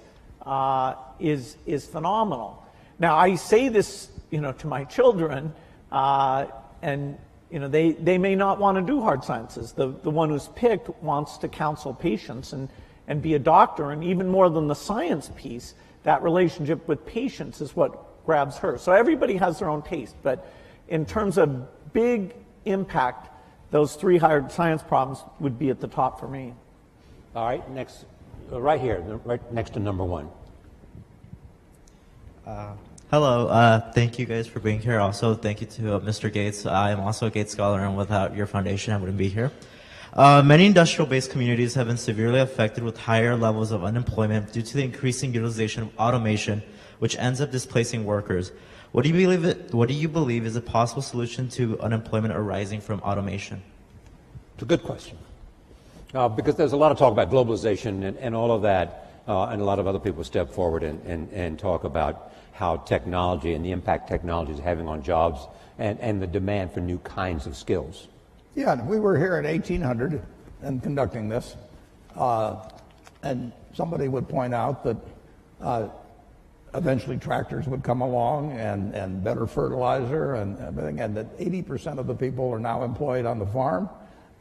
is phenomenal. Now, I say this, to my children, and they may not want to do hard sciences. The one who's picked wants to counsel patients and be a doctor, and even more than the science piece, that relationship with patients is what grabs her. So everybody has their own taste, but in terms of big impact, those 3 hard science problems would be at the top for me. All right, next, right here, right next to number 1. Hello, thank you guys for being here. Also, thank you to Mr. Gates. I am also a Gates Scholar, and without your foundation, I wouldn't be here. Many industrial-based communities have been severely affected with higher levels of unemployment due to the increasing utilization of automation, which ends up displacing workers. What do you believe is a possible solution to unemployment arising from automation? It's a good question. Because there's a lot of talk about globalization and all of that, and a lot of other people step forward and talk about how technology and the impact technology is having on jobs and the demand for new kinds of skills. Yeah, we were here in 1800 and conducting this, and somebody would point out that eventually tractors would come along and better fertilizer and everything, and that 80% of the people are now employed on the farm,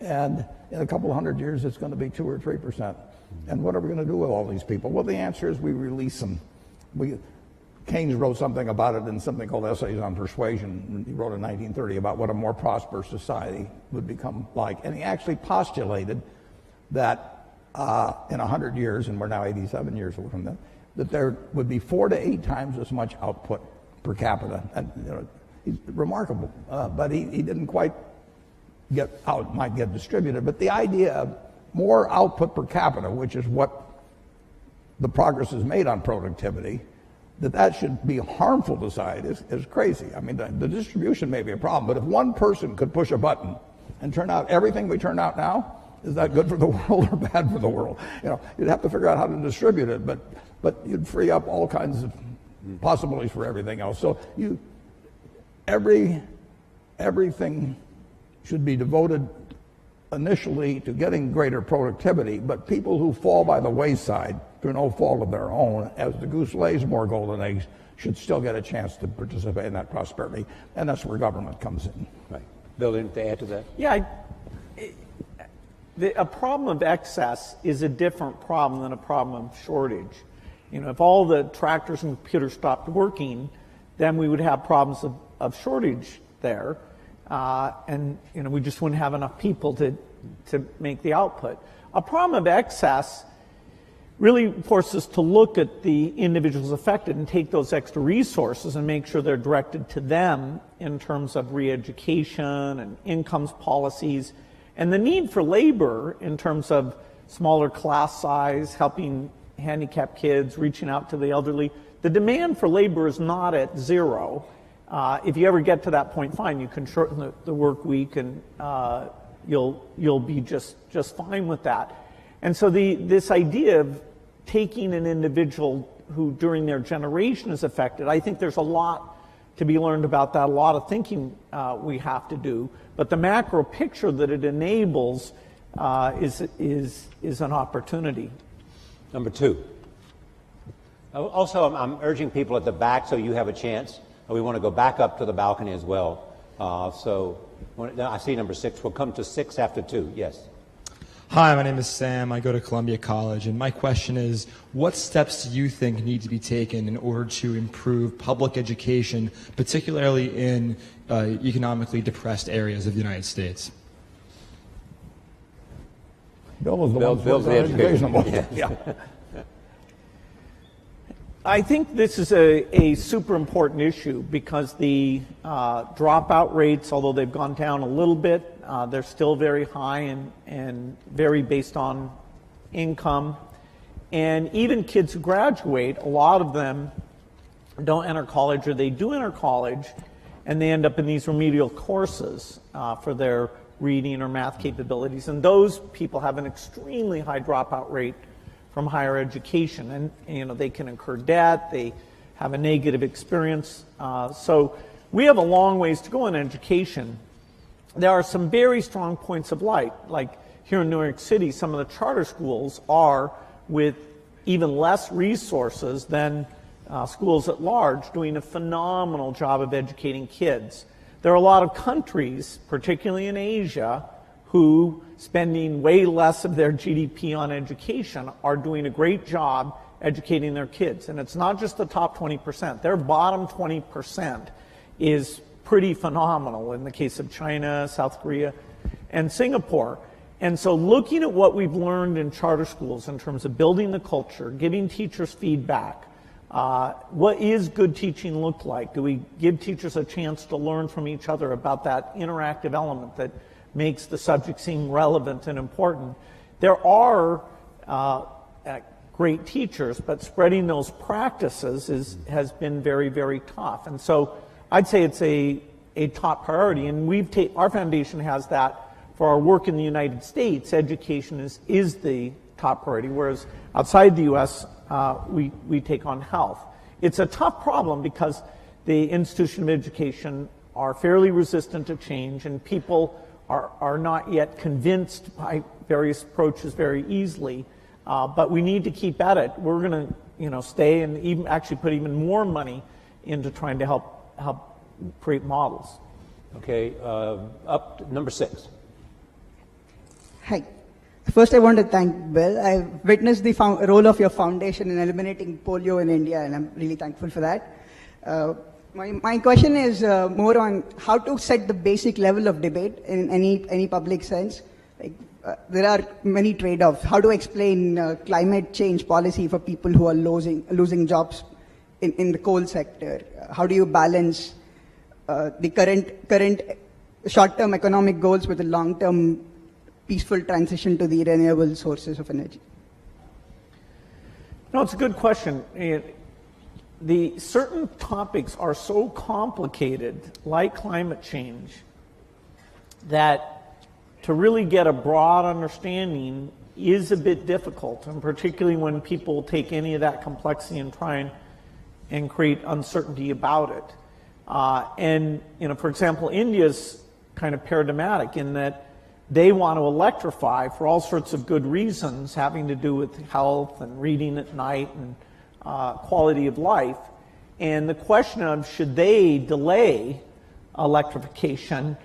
and in a couple of hundred years it's going to be 2 or 3%. And what are we going to do with all these people? Well, the answer is we release them. Keynes wrote something about it in something called Essays on Persuasion. He wrote in 1930 about what a more prosperous society would become like. And he actually postulated that in 100 years, and we're now 87 years away from that there would be 4 to 8 times as much output per capita. And he's remarkable, but he didn't quite get how it might get distributed. But the idea of more output per capita, which is what the progress is made on productivity, that should be harmful to society is crazy. I mean, the distribution may be a problem, but if one person could push a button and turn out everything we turn out now, is that good for the world or bad for the world? You'd have to figure out how to distribute it, but you'd free up all kinds of possibilities for everything else. So everything should be devoted initially to getting greater productivity, but people who fall by the wayside through no fault of their own, as the goose lays more golden eggs, should still get a chance to participate in that prosperity, and that's where government comes in. Right. Bill, anything to add to that? Yeah, a problem of excess is a different problem than a problem of shortage. If all the tractors and computers stopped working, then we would have problems of shortage there. And we just wouldn't have enough people to make the output. A problem of excess really forces us to look at the individuals affected and take those extra resources and make sure they're directed to them in terms of re-education and incomes policies, and the need for labor in terms of smaller class size, helping handicapped kids, reaching out to the elderly. The demand for labor is not at zero. If you ever get to that point, fine, you can shorten the work week, and you'll be just fine with that. And so this idea of taking an individual who during their generation is affected, I think there's a lot to be learned about that, a lot of thinking we have to do. But the macro picture that it enables is an opportunity. Number 2. Also, I'm urging people at the back so you have a chance. We want to go back up to the balcony as well. So I see number 6. We'll come to 6 after 2. Yes. Hi, my name is Sam. I go to Columbia College, and my question is, what steps do you think need to be taken in order to improve public education, particularly in economically depressed areas of the United States? Bill was the one Bill's the education. Yeah. I think this is a super important issue because the dropout rates, although they've gone down a little bit, they're still very high and vary based on income. And even kids who graduate, a lot of them don't enter college, or they do enter college and they end up in these remedial courses for their reading or math capabilities. And those people have an extremely high dropout rate from higher education, and they can incur debt, they have a negative experience. So we have a long ways to go in education. There are some very strong points of light, like here in New York City, some of the charter schools are, with even less resources than schools at large, doing a phenomenal job of educating kids. There are a lot of countries, particularly in Asia, who, spending way less of their GDP on education, are doing a great job educating their kids. And it's not just the top 20%. Their bottom 20% is pretty phenomenal in the case of China, South Korea, and Singapore. And so looking at what we've learned in charter schools in terms of building the culture, giving teachers feedback, what is good teaching look like? Do we give teachers a chance to learn from each other about that interactive element that makes the subject seem relevant and important? There are great teachers, but spreading those practices has been very, very tough. And so I'd say it's a top priority, and our foundation has that for our work in the United States. Education is the top priority, whereas outside the U.S., we take on health. It's a tough problem because the institution of education are fairly resistant to change, and people are not yet convinced by various approaches very easily, but we need to keep at it. We're going to, stay and even actually put even more money into trying to help create models. Okay, up to number 6. Hi. First, I want to thank Bill. I've witnessed the role of your foundation in eliminating polio in India, and I'm really thankful for that. My question is more on how to set the basic level of debate in any public sense. There are many trade-offs. How to explain climate change policy for people who are losing jobs in the coal sector? How do you balance the current short-term economic goals with a long-term peaceful transition to the renewable sources of energy? No, it's a good question. The certain topics are so complicated, like climate change, that to really get a broad understanding is a bit difficult, and particularly when people take any of that complexity and try and create uncertainty about it. And for example, India's kind of paradigmatic in that they want to electrify for all sorts of good reasons having to do with health and reading at night and quality of life. And the question of should they delay electrification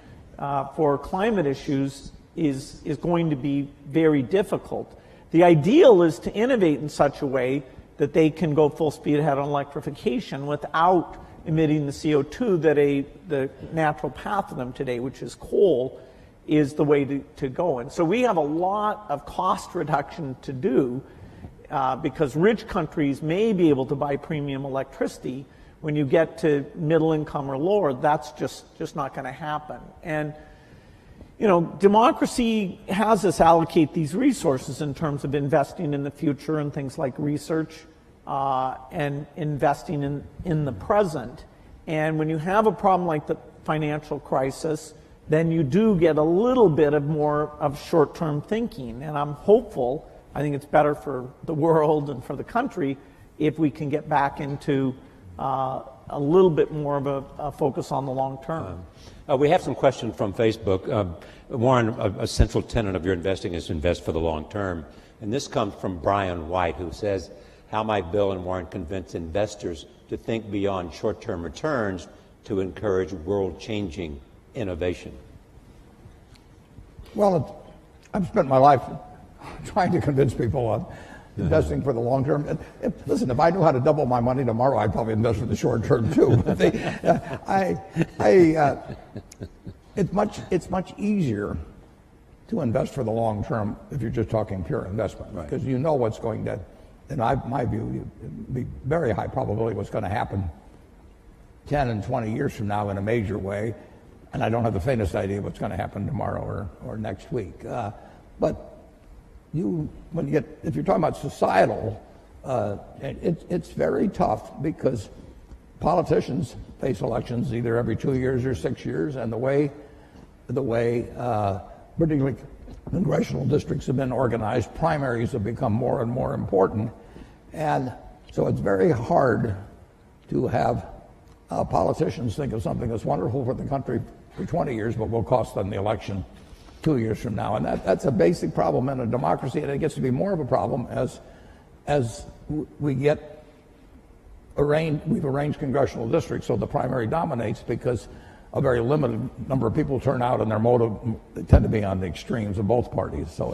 for climate issues is going to be very difficult. The ideal is to innovate in such a way that they can go full speed ahead on electrification without emitting the CO2 that the natural path of them today, which is coal, is the way to go. And so we have a lot of cost reduction to do because rich countries may be able to buy premium electricity. When you get to middle income or lower, that's just not going to happen. And democracy has us allocate these resources in terms of investing in the future and things like research and investing in the present. And when you have a problem like the financial crisis, then you do get a little bit of more of short-term thinking. And I'm hopeful, I think it's better for the world and for the country if we can get back into a little bit more of a focus on the long term. We have some questions from Facebook. Warren, a central tenet of your investing is to invest for the long term. And this comes from Brian White, who says, how might Bill and Warren convince investors to think beyond short-term returns to encourage world-changing innovation? Well, I've spent my life trying to convince people on investing for the long term. Listen, if I knew how to double my money tomorrow, I'd probably invest for the short term too. But it's much easier to invest for the long term if you're just talking pure investment, because you know what's going to, in my view, be very high probability what's going to happen 10 and 20 years from now in a major way, and I don't have the faintest idea what's going to happen tomorrow or next week. But if you're talking about societal, it's very tough because politicians face elections either every 2 years or 6 years, and the way particularly congressional districts have been organized, primaries have become more and more important, and so it's very hard to have politicians think of something that's wonderful for the country for 20 years, but will cost them the election 2 years from now. And that's a basic problem in a democracy, and it gets to be more of a problem as we've arranged congressional districts so the primary dominates, because a very limited number of people turn out, and their motive tend to be on the extremes of both parties. So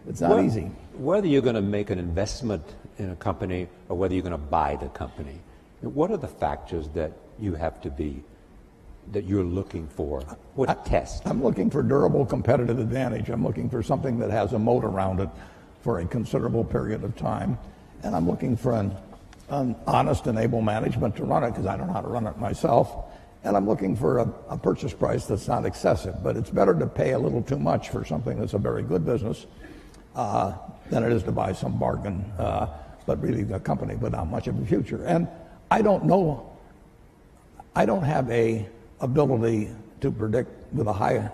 it's not easy. Whether you're going to make an investment in a company or whether you're going to buy the company, what are the factors that you're looking for? What test? I'm looking for durable competitive advantage. I'm looking for something that has a moat around it for a considerable period of time. And I'm looking for an honest and able management to run it, because I don't know how to run it myself. And I'm looking for a purchase price that's not excessive. But it's better to pay a little too much for something that's a very good business than it is to buy some bargain, but really a company without much of a future. And I don't know. I don't have a ability to predict with a high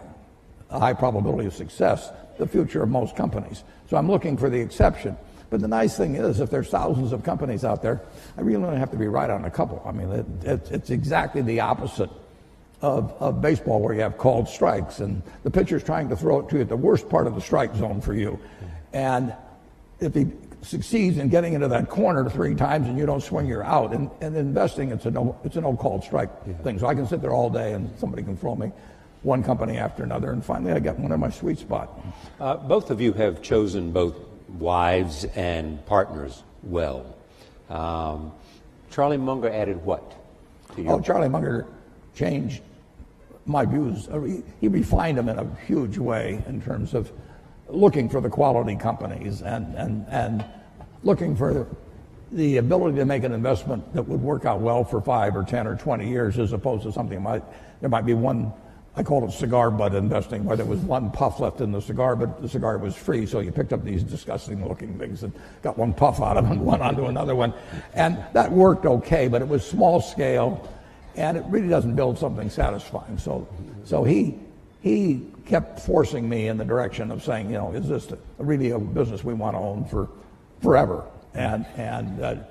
probability of success the future of most companies. So I'm looking for the exception. But the nice thing is, if there's thousands of companies out there, I really only have to be right on a couple. I mean, it's exactly the opposite of baseball, where you have called strikes, and the pitcher's trying to throw it to you at the worst part of the strike zone for you. And if he succeeds in getting into that corner 3 times and you don't swing, you're out. And investing, it's a no called strike thing. So I can sit there all day and somebody can throw me one company after another, and finally I get one in my sweet spot. Both of you have chosen both wives and partners well. Charlie Munger added what to your? Charlie Munger changed my views. He refined them in a huge way in terms of looking for the quality companies and looking for the ability to make an investment that would work out well for 5 or 10 or 20 years, as opposed to something there might be one. I call it cigar butt investing, where there was one puff left in the cigar, but the cigar was free, so you picked up these disgusting looking things and got one puff out of them and one onto another one. And that worked okay, but it was small scale, and it really doesn't build something satisfying. So he kept forcing me in the direction of saying, is this really a business we want to own for forever? And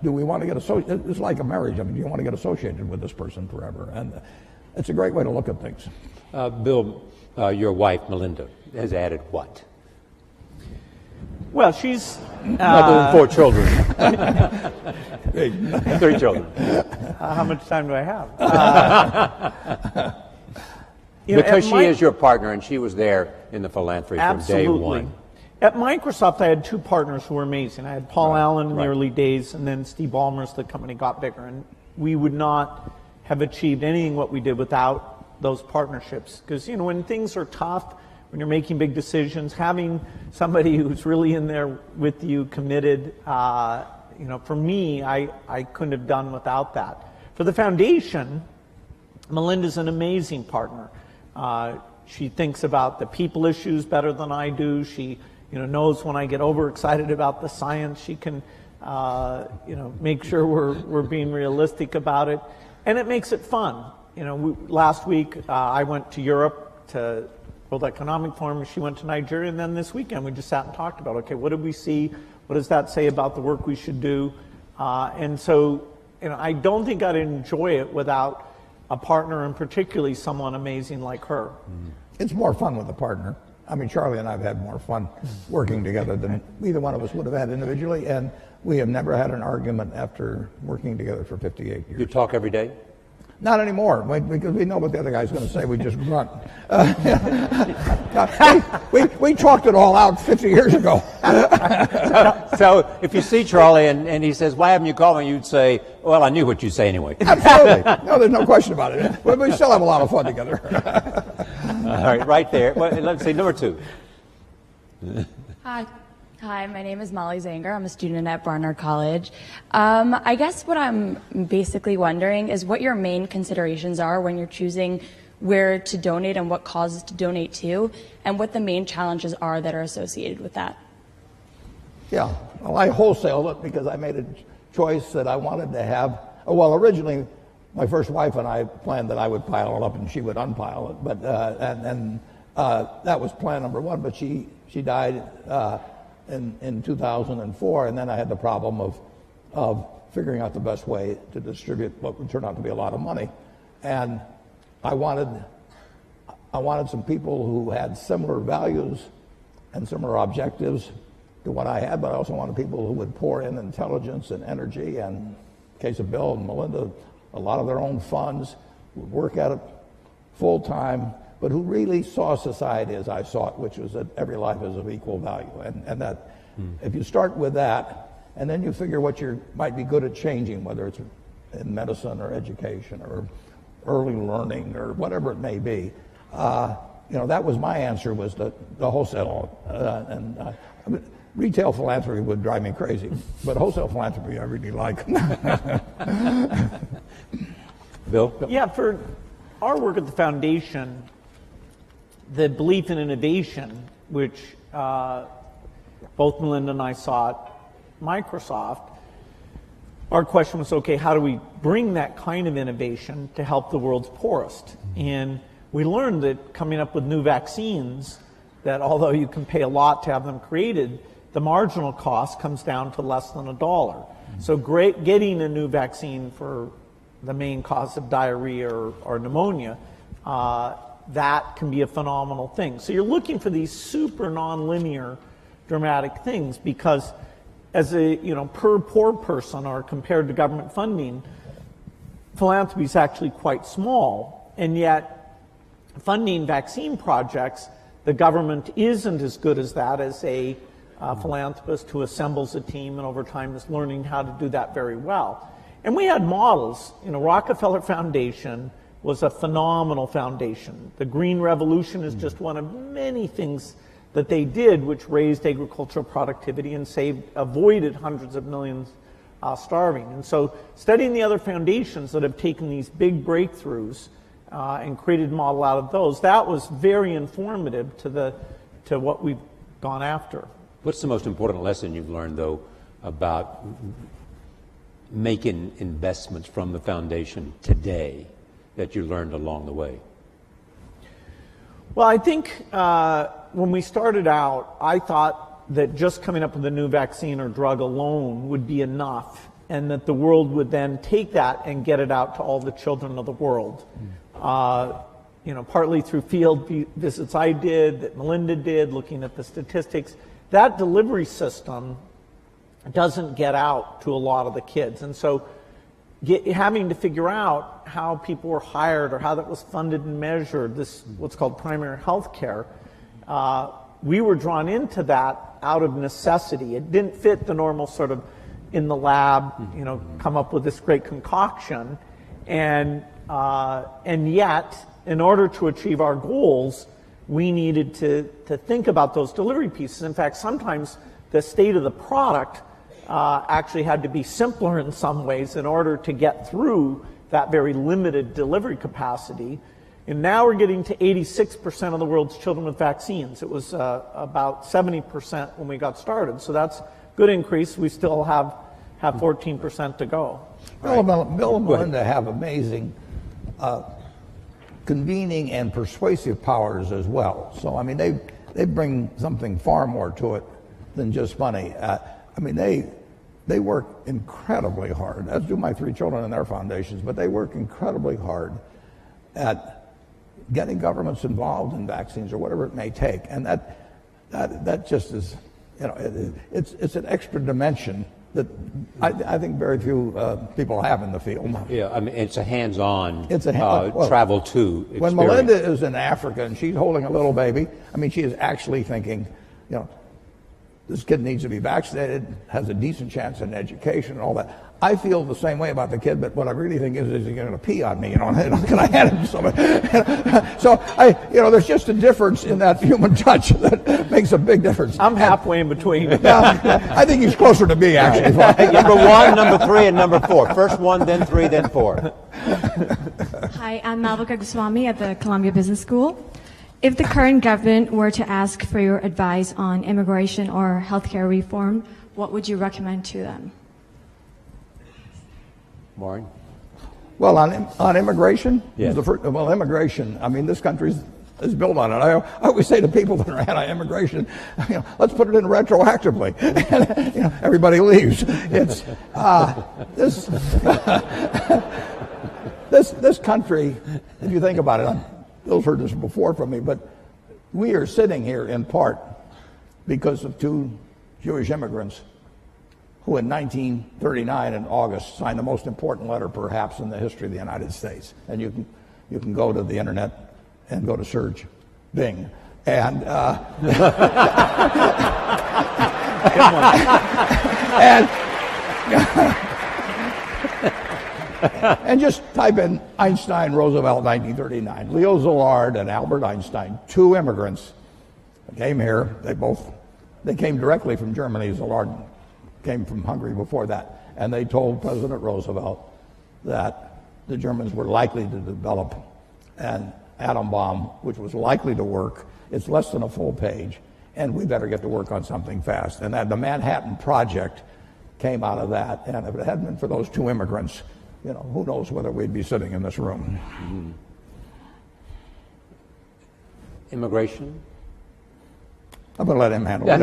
do we want to get associated? It's like a marriage. I mean, do you want to get associated with this person forever? And it's a great way to look at things. Bill, your wife, Melinda, has added what? Well, she's... Other than 4 children. 3 children. How much time do I have? Because she is your partner, and she was there in the philanthropy from day one. At Microsoft, I had 2 partners who were amazing. I had Paul Allen in the early days, and then Steve Ballmer as the company got bigger. And we would not have achieved anything what we did without those partnerships. Because, when things are tough, when you're making big decisions, having somebody who's really in there with you, committed, for me, I couldn't have done without that. For the foundation, Melinda's an amazing partner. She thinks about the people issues better than I do. She, knows when I get overexcited about the science. She can, make sure we're being realistic about it, and it makes it fun. Last week I went to Europe to World Economic Forum. She went to Nigeria, and then this weekend we just sat and talked about, okay, what did we see? What does that say about the work we should do? And so, I don't think I'd enjoy it without a partner, and particularly someone amazing like her. It's more fun with a partner. I mean, Charlie and I have had more fun working together than either one of us would have had individually, and we have never had an argument after working together for 58 years. You talk every day? Not anymore, because we know what the other guy's going to say. We just grunt. We talked it all out 50 years ago. So if you see Charlie and he says, "Why haven't you called me?" you'd say, "Well, I knew what you'd say anyway." Absolutely. No, there's no question about it. But we still have a lot of fun together. All right, right there. Well, let's see, number 2. Hi, my name is Molly Zanger. I'm a student at Barnard College. I guess what I'm basically wondering is what your main considerations are when you're choosing where to donate and what causes to donate to, and what the main challenges are that are associated with that. Yeah, well, I wholesaled it because I made a choice that I wanted to have. Well, originally, my first wife and I planned that I would pile it up and she would unpile it, but that was plan number 1. But she died in 2004, and then I had the problem of figuring out the best way to distribute what would turn out to be a lot of money, and I wanted some people who had similar values and similar objectives to what I had, but I also wanted people who would pour in intelligence and energy, and in the case of Bill and Melinda, a lot of their own funds, would work at it full time, but who really saw society as I saw it, which was that every life is of equal value. And that if you start with that, and then you figure what you might be good at changing, whether it's in medicine or education or early learning or whatever it may be, that was my answer, was the wholesale. Retail philanthropy would drive me crazy, but wholesale philanthropy I really like. Bill? Yeah, for our work at the foundation, the belief in innovation, which both Melinda and I saw at Microsoft, our question was, okay, how do we bring that kind of innovation to help the world's poorest? And we learned that coming up with new vaccines, that although you can pay a lot to have them created, the marginal cost comes down to less than $1. So getting a new vaccine for the main cause of diarrhea or pneumonia, that can be a phenomenal thing. So you're looking for these super nonlinear dramatic things, because as a per poor person or compared to government funding, philanthropy is actually quite small, and yet funding vaccine projects, the government isn't as good as that as a philanthropist who assembles a team and over time is learning how to do that very well. And we had models. Rockefeller Foundation was a phenomenal foundation. The Green Revolution is just one of many things that they did which raised agricultural productivity and avoided hundreds of millions starving. And so studying the other foundations that have taken these big breakthroughs and created a model out of those, that was very informative to what we've gone after. What's the most important lesson you've learned, though, about making investments from the foundation today that you learned along the way? Well, I think when we started out, I thought that just coming up with a new vaccine or drug alone would be enough, and that the world would then take that and get it out to all the children of the world. Partly through field visits I did, that Melinda did, looking at the statistics. That delivery system doesn't get out to a lot of the kids. And so having to figure out how people were hired or how that was funded and measured, this what's called primary health care, we were drawn into that out of necessity. It didn't fit the normal sort of in the lab, come up with this great concoction. And yet, in order to achieve our goals, we needed to think about those delivery pieces. In fact, sometimes the state of the product actually had to be simpler in some ways in order to get through that very limited delivery capacity. And now we're getting to 86% of the world's children with vaccines. It was about 70% when we got started. So that's a good increase. We still have 14% to go. Bill and Melinda have amazing convening and persuasive powers as well. So, I mean, they bring something far more to it than just money. They work incredibly hard, as do my 3 children and their foundations, but they work incredibly hard at getting governments involved in vaccines or whatever it may take. And that just is, it's an extra dimension that I think very few people have in the field. Yeah, I mean, it's a hands-on well, travel to experience. When Melinda is in Africa and she's holding a little baby, I mean, she is actually thinking, you know, this kid needs to be vaccinated, has a decent chance in education and all that. I feel the same way about the kid, but what I really think is he going to pee on me? You know, can I hand him something? So there's just a difference in that human touch that makes a big difference. I'm halfway in between. I think he's closer to me, actually. Number 1, number 3, and number 4. First 1, then 3, then 4. Hi, I'm Malvika Goswami at the Columbia Business School. If the current government were to ask for your advice on immigration or healthcare reform, what would you recommend to them? Warren? Well, on immigration? Yes. Immigration, I mean, this country is built on it. I always say to people that are anti-immigration, let's put it in retroactively. Everybody leaves. It's this country, if you think about it, Bill's heard this before from me, but we are sitting here in part because of 2 Jewish immigrants who in 1939 in August signed the most important letter perhaps in the history of the United States. And you can go to the internet and go to search Bing. And and just type in Einstein, Roosevelt, 1939. Leo Szilard and Albert Einstein, 2 immigrants, came here. They came directly from Germany. Szilard came from Hungary before that. And they told President Roosevelt that the Germans were likely to develop an atom bomb, which was likely to work. It's less than a full page, and we better get to work on something fast. And that the Manhattan Project came out of that. And if it hadn't been for those 2 immigrants, who knows whether we'd be sitting in this room. Mm-hmm. Immigration? I'm going to let him handle it.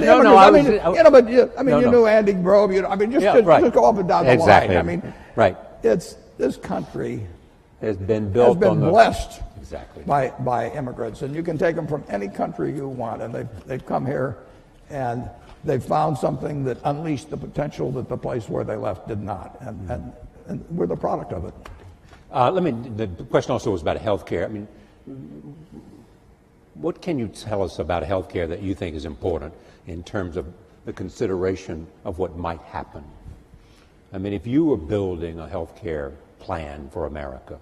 You knew Andy Grove. Just go up and down the line. I mean, right. This country has been blessed by immigrants, and you can take them from any country you want, and they've come here, and they've found something that unleashed the potential that the place where they left did not, and we're the product of it. The question also was about healthcare. I mean, what can you tell us about healthcare that you think is important in terms of the consideration of what might happen? I mean, if you were building a healthcare plan for America,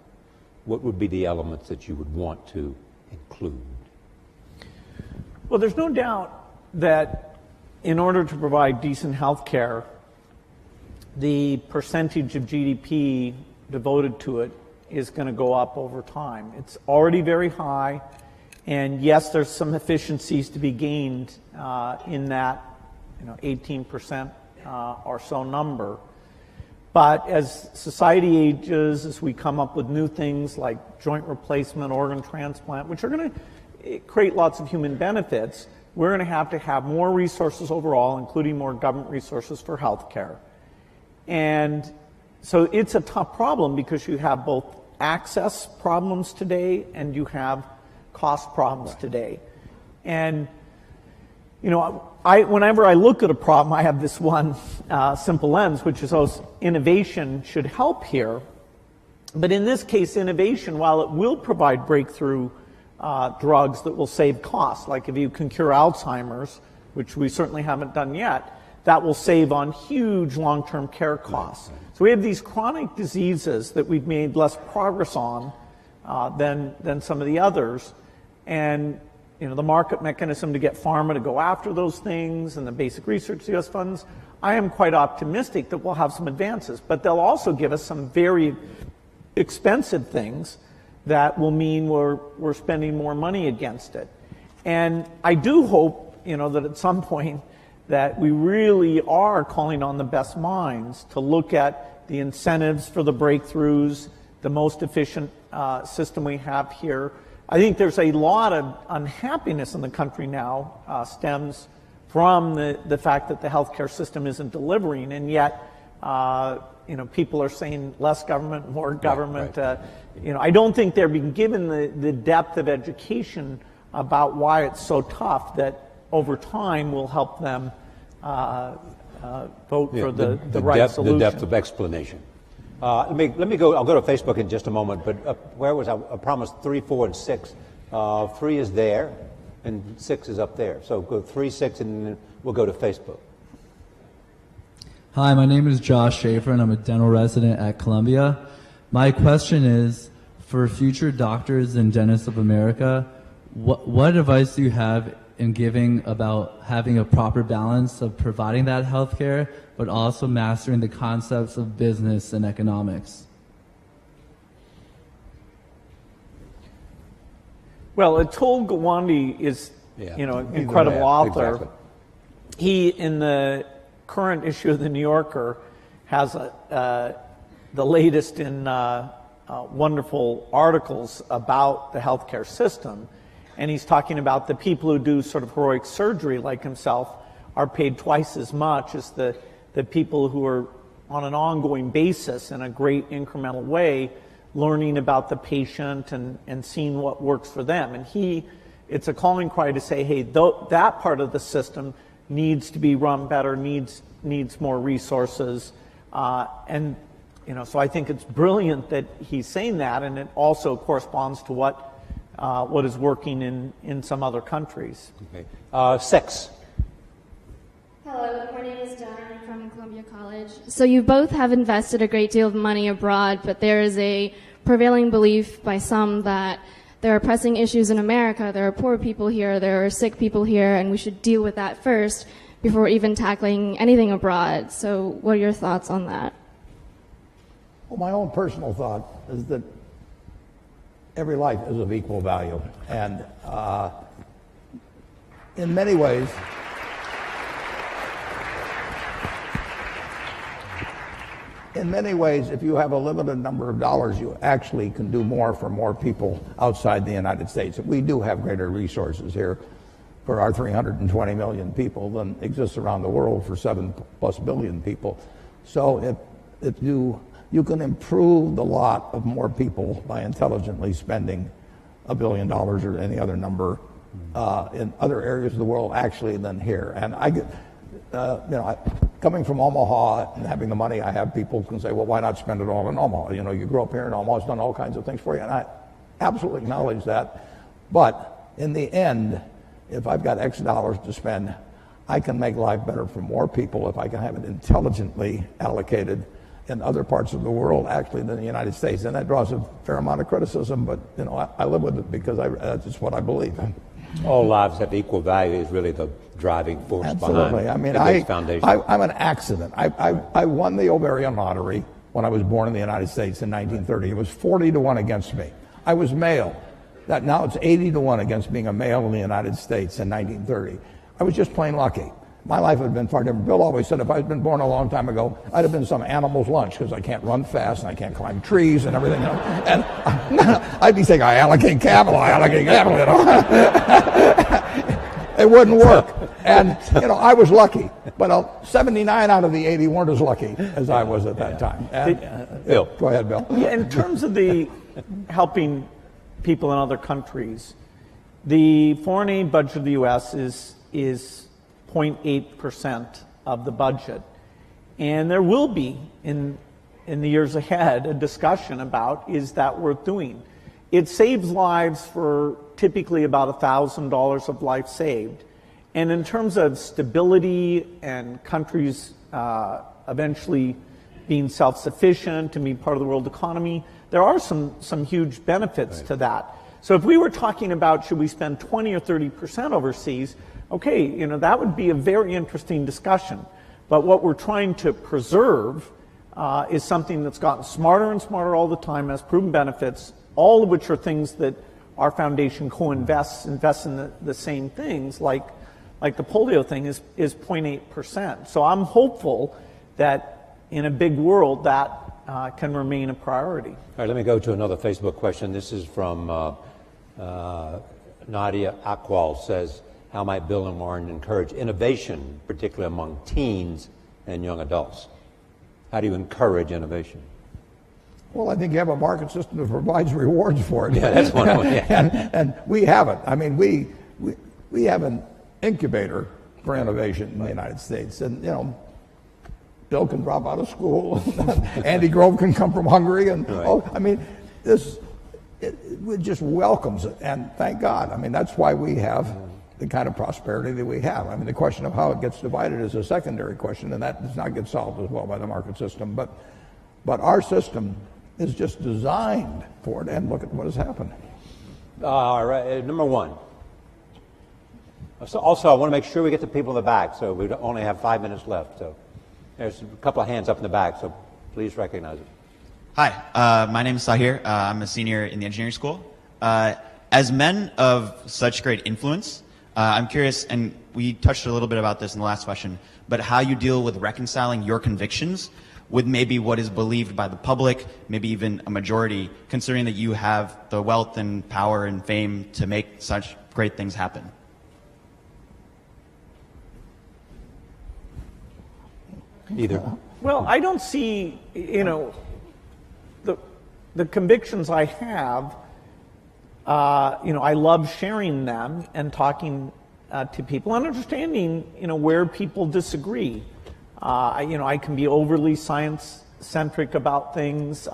what would be the elements that you would want to include? Well, there's no doubt that in order to provide decent health care, the percentage of GDP devoted to it is going to go up over time. It's already very high, and yes, there's some efficiencies to be gained in that 18% or so number. But as society ages, as we come up with new things like joint replacement, organ transplant, which are going to create lots of human benefits, we're going to have more resources overall, including more government resources for health care. And so it's a tough problem because you have both access problems today and you have cost problems today. And, whenever I look at a problem, I have this one simple lens, which is innovation should help here. But in this case, innovation, while it will provide breakthrough drugs that will save costs, like if you can cure Alzheimer's, which we certainly haven't done yet, that will save on huge long-term care costs. So we have these chronic diseases that we've made less progress on than some of the others. And the market mechanism to get pharma to go after those things and the basic research US funds, I am quite optimistic that we'll have some advances. But they'll also give us some very expensive things that will mean we're spending more money against it. And I do hope, that at some point that we really are calling on the best minds to look at the incentives for the breakthroughs, the most efficient system we have here. I think there's a lot of unhappiness in the country now stems from the fact that the healthcare system isn't delivering, and yet people are saying less government, more government. Right. I don't think they're being given the depth of education about why it's so tough that over time will help them vote for the right solution. The depth of explanation. Let me go. I'll go to Facebook in just a moment. But where was I? I promised 3, 4, and 6. 3 is there, and 6 is up there. So go 3, 6, and then we'll go to Facebook. Hi, my name is Josh Schaefer, and I'm a dental resident at Columbia. My question is, for future doctors and dentists of America, what advice do you have in giving about having a proper balance of providing that health care, but also mastering the concepts of business and economics? Well, Atul Gawande is, an incredible author. Exactly. He, in the current issue of the New Yorker, has the latest in wonderful articles about the healthcare system. And he's talking about the people who do sort of heroic surgery like himself are paid twice as much as the people who are on an ongoing basis in a great incremental way learning about the patient and seeing what works for them. And it's a calling cry to say, hey, that part of the system needs to be run better, needs more resources. And so I think it's brilliant that he's saying that, and it also corresponds to what is working in some other countries. Okay. 6. Hello, my name is Donna. I'm from Columbia College. So you both have invested a great deal of money abroad, but there is a prevailing belief by some that there are pressing issues in America. There are poor people here, there are sick people here, and we should deal with that first before even tackling anything abroad. So what are your thoughts on that? Well, my own personal thought is that every life is of equal value. And in many ways, if you have a limited number of dollars, you actually can do more for more people outside the United States. We do have greater resources here for our 320 million people than exists around the world for 7+ billion people. So if you can improve the lot of more people by intelligently spending $1 billion or any other number in other areas of the world actually than here. And coming from Omaha and having the money I have, people can say, well, why not spend it all in Omaha? You grew up here and Omaha's done all kinds of things for you, and I absolutely acknowledge that. But in the end, if I've got X dollars to spend, I can make life better for more people if I can have it intelligently allocated in other parts of the world actually than the United States. And that draws a fair amount of criticism, but I live with it because that's just what I believe. All lives have equal value is really the driving force Absolutely. behind the Gates Foundation. I'm an accident. I won the ovarian lottery when I was born in the United States in 1930. It was 40-1 against me. I was male. Now it's 80-1 against being a male in the United States in 1930. I was just plain lucky. My life would have been far different. Bill always said if I had been born a long time ago, I'd have been some animal's lunch because I can't run fast and I can't climb trees and everything else. And I'd be saying, I allocate capital. It wouldn't work. And, I was lucky. But 79 out of the 80 weren't as lucky as I was at that time. And, Bill. Go ahead, Bill. Yeah, in terms of the helping people in other countries, the foreign aid budget of the U.S. is 0.8% of the budget. And there will be, in the years ahead, a discussion about, is that worth doing? It saves lives for typically about $1,000 of life saved. And in terms of stability and countries eventually being self-sufficient and being part of the world economy, there are some huge benefits to that. So if we were talking about should we spend 20 or 30% overseas, okay, that would be a very interesting discussion. But what we're trying to preserve is something that's gotten smarter and smarter all the time, has proven benefits, all of which are things that our foundation co-invests in the same things, like the polio thing is 0.8%. So I'm hopeful that in a big world that can remain a priority. All right, let me go to another Facebook question. This is from Nadia Akwal, says, how might Bill and Warren encourage innovation, particularly among teens and young adults? How do you encourage innovation? Well, I think you have a market system that provides rewards for it. Yeah, that's one way. Yeah. and we have it. I mean, we have an incubator for innovation in the United States. And, Bill can drop out of school. Andy Grove can come from Hungary. And, it just welcomes it. And thank God. That's why we have the kind of prosperity that we have. The question of how it gets divided is a secondary question, and that does not get solved as well by the market system. But our system is just designed for it, and look at what has happened. All right, number one. So also, I want to make sure we get the people in the back, so we only have 5 minutes left. So there's a couple of hands up in the back, so please recognize it. Hi, my name is Sahir. I'm a senior in the engineering school. As men of such great influence, I'm curious, and we touched a little bit about this in the last question, but how you deal with reconciling your convictions with maybe what is believed by the public, maybe even a majority, considering that you have the wealth and power and fame to make such great things happen. Either. Well, I don't see, the convictions I have, I love sharing them and talking to people and understanding, where people disagree. I can be overly science-centric about things.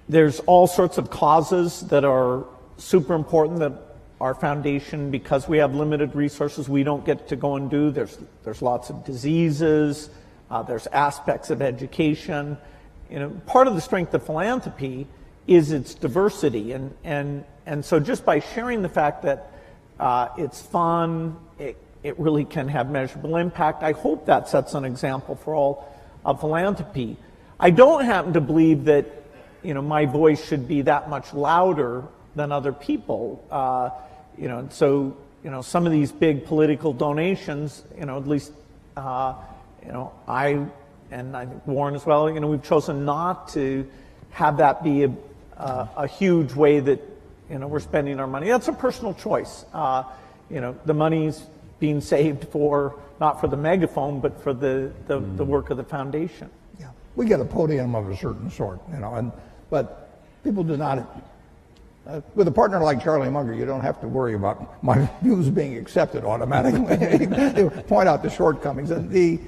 There's all sorts of causes that are super important that our foundation, because we have limited resources, we don't get to go and do. There's lots of diseases. There's aspects of education. Part of the strength of philanthropy is its diversity, and so just by sharing the fact that it's fun, it really can have measurable impact. I hope that sets an example for all of philanthropy. I don't happen to believe that my voice should be that much louder than other people. So some of these big political donations, at least I and I think Warren as well, we've chosen not to have that be a huge way that we're spending our money. That's a personal choice. The money's being saved not for the megaphone, but for the work of the foundation. Yeah, we get a podium of a certain sort, but people do not. With a partner like Charlie Munger, you don't have to worry about my views being accepted automatically. They point out the shortcomings. And the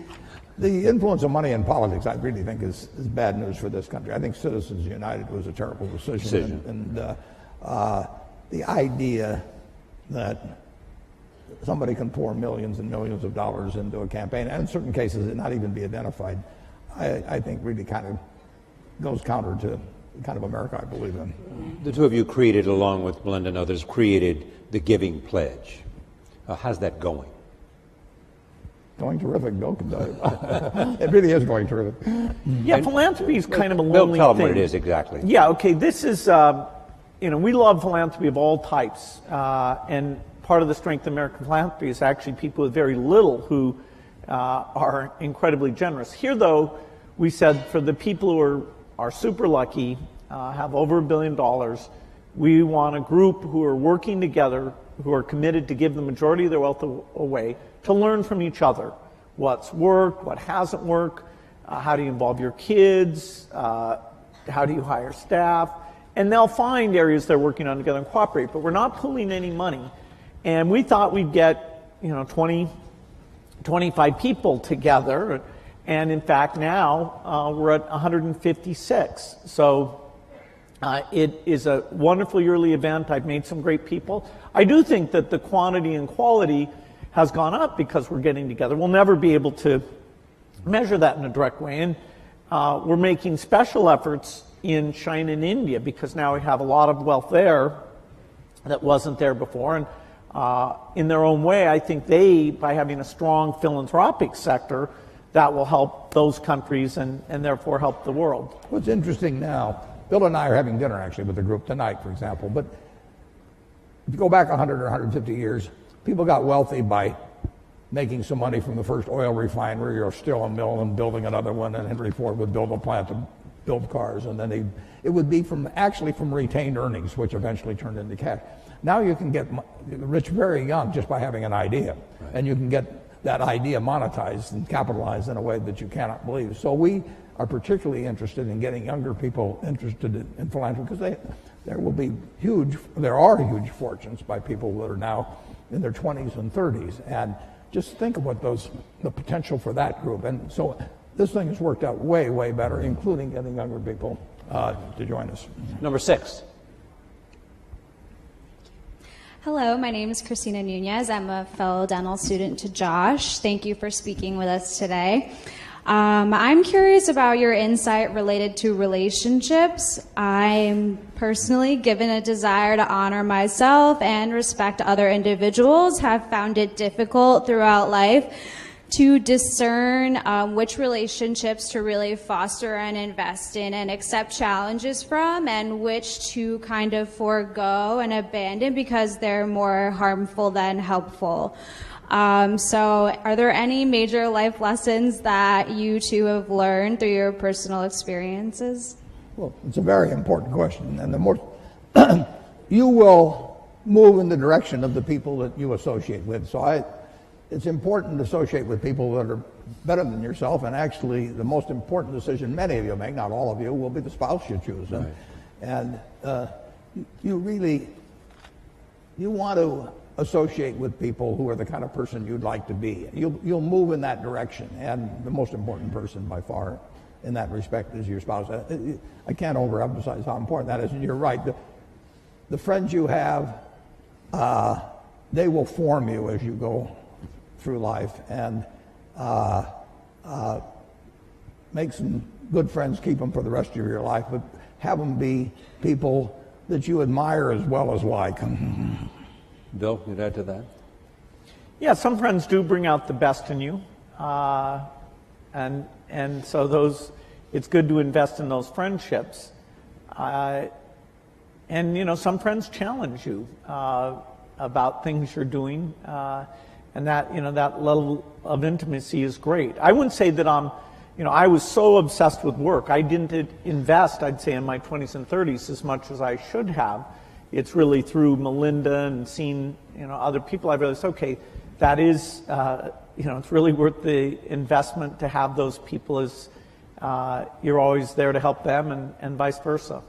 influence of money in politics, I really think, is bad news for this country. I think Citizens United was a terrible decision. And the idea that somebody can pour millions and millions of dollars into a campaign, and in certain cases it not even be identified, I think really kind of goes counter to the kind of America I believe in. The two of you created, along with Melinda and others, created the Giving Pledge. How's that going? Going terrific, Bill can tell you. It really is going terrific. Yeah, philanthropy is kind of a lonely Bill, tell them thing. what it is exactly. Yeah, okay, this is, we love philanthropy of all types, and part of the strength of American philanthropy is actually people with very little who are incredibly generous. Here, though, we said for the people who are super lucky, have over $1 billion, we want a group who are working together, who are committed to give the majority of their wealth away, to learn from each other. What's worked, what hasn't worked, how do you involve your kids, how do you hire staff, and they'll find areas they're working on together and cooperate, but we're not pooling any money. And we thought we'd get 20, 25 people together, and in fact now we're at 156. So it is a wonderful yearly event. I've made some great people. I do think that the quantity and quality has gone up because we're getting together. We'll never be able to measure that in a direct way, and we're making special efforts in China and India because now we have a lot of wealth there that wasn't there before. And in their own way, I think by having a strong philanthropic sector, that will help those countries and therefore help the world. What's interesting now, Bill and I are having dinner actually with the group tonight, for example, but if you go back 100 or 150 years, people got wealthy by making some money from the first oil refinery or still a mill and building another one, and Henry Ford would build a plant to build cars, and then it would be from retained earnings, which eventually turned into cash. Now you can get rich very young just by having an idea, right. And you can get that idea monetized and capitalized in a way that you cannot believe. So we are particularly interested in getting younger people interested in philanthropy because there are huge fortunes by people that are now in their 20s and 30s. And just think of what the potential for that group. And so this thing has worked out way, way better, including getting younger people to join us. Number 6. Hello, my name is Christina Nunez. I'm a fellow dental student to Josh. Thank you for speaking with us today. I'm curious about your insight related to relationships. I'm personally, given a desire to honor myself and respect other individuals, have found it difficult throughout life to discern which relationships to really foster and invest in and accept challenges from, and which to kind of forego and abandon because they're more harmful than helpful. So are there any major life lessons that you two have learned through your personal experiences? Well, it's a very important question. And the more you will move in the direction of the people that you associate with. So it's important to associate with people that are better than yourself, and actually the most important decision many of you make, not all of you, will be the spouse you choose. Right. And you want to associate with people who are the kind of person you'd like to be. You'll move in that direction, and the most important person by far in that respect is your spouse. I can't overemphasize how important that is, and you're right. The friends you have, they will form you as you go through life, and make some good friends, keep them for the rest of your life, but have them be people that you admire as well as like. Bill, you'd add to that? Yeah, some friends do bring out the best in you, and so it's good to invest in those friendships. And you know, some friends challenge you about things you're doing. And that level of intimacy is great. I wouldn't say that I was so obsessed with work. I didn't invest, I'd say, in my 20s and 30s as much as I should have. It's really through Melinda and seeing, other people I realized, okay, that is, it's really worth the investment to have those people as you're always there to help them, and vice versa.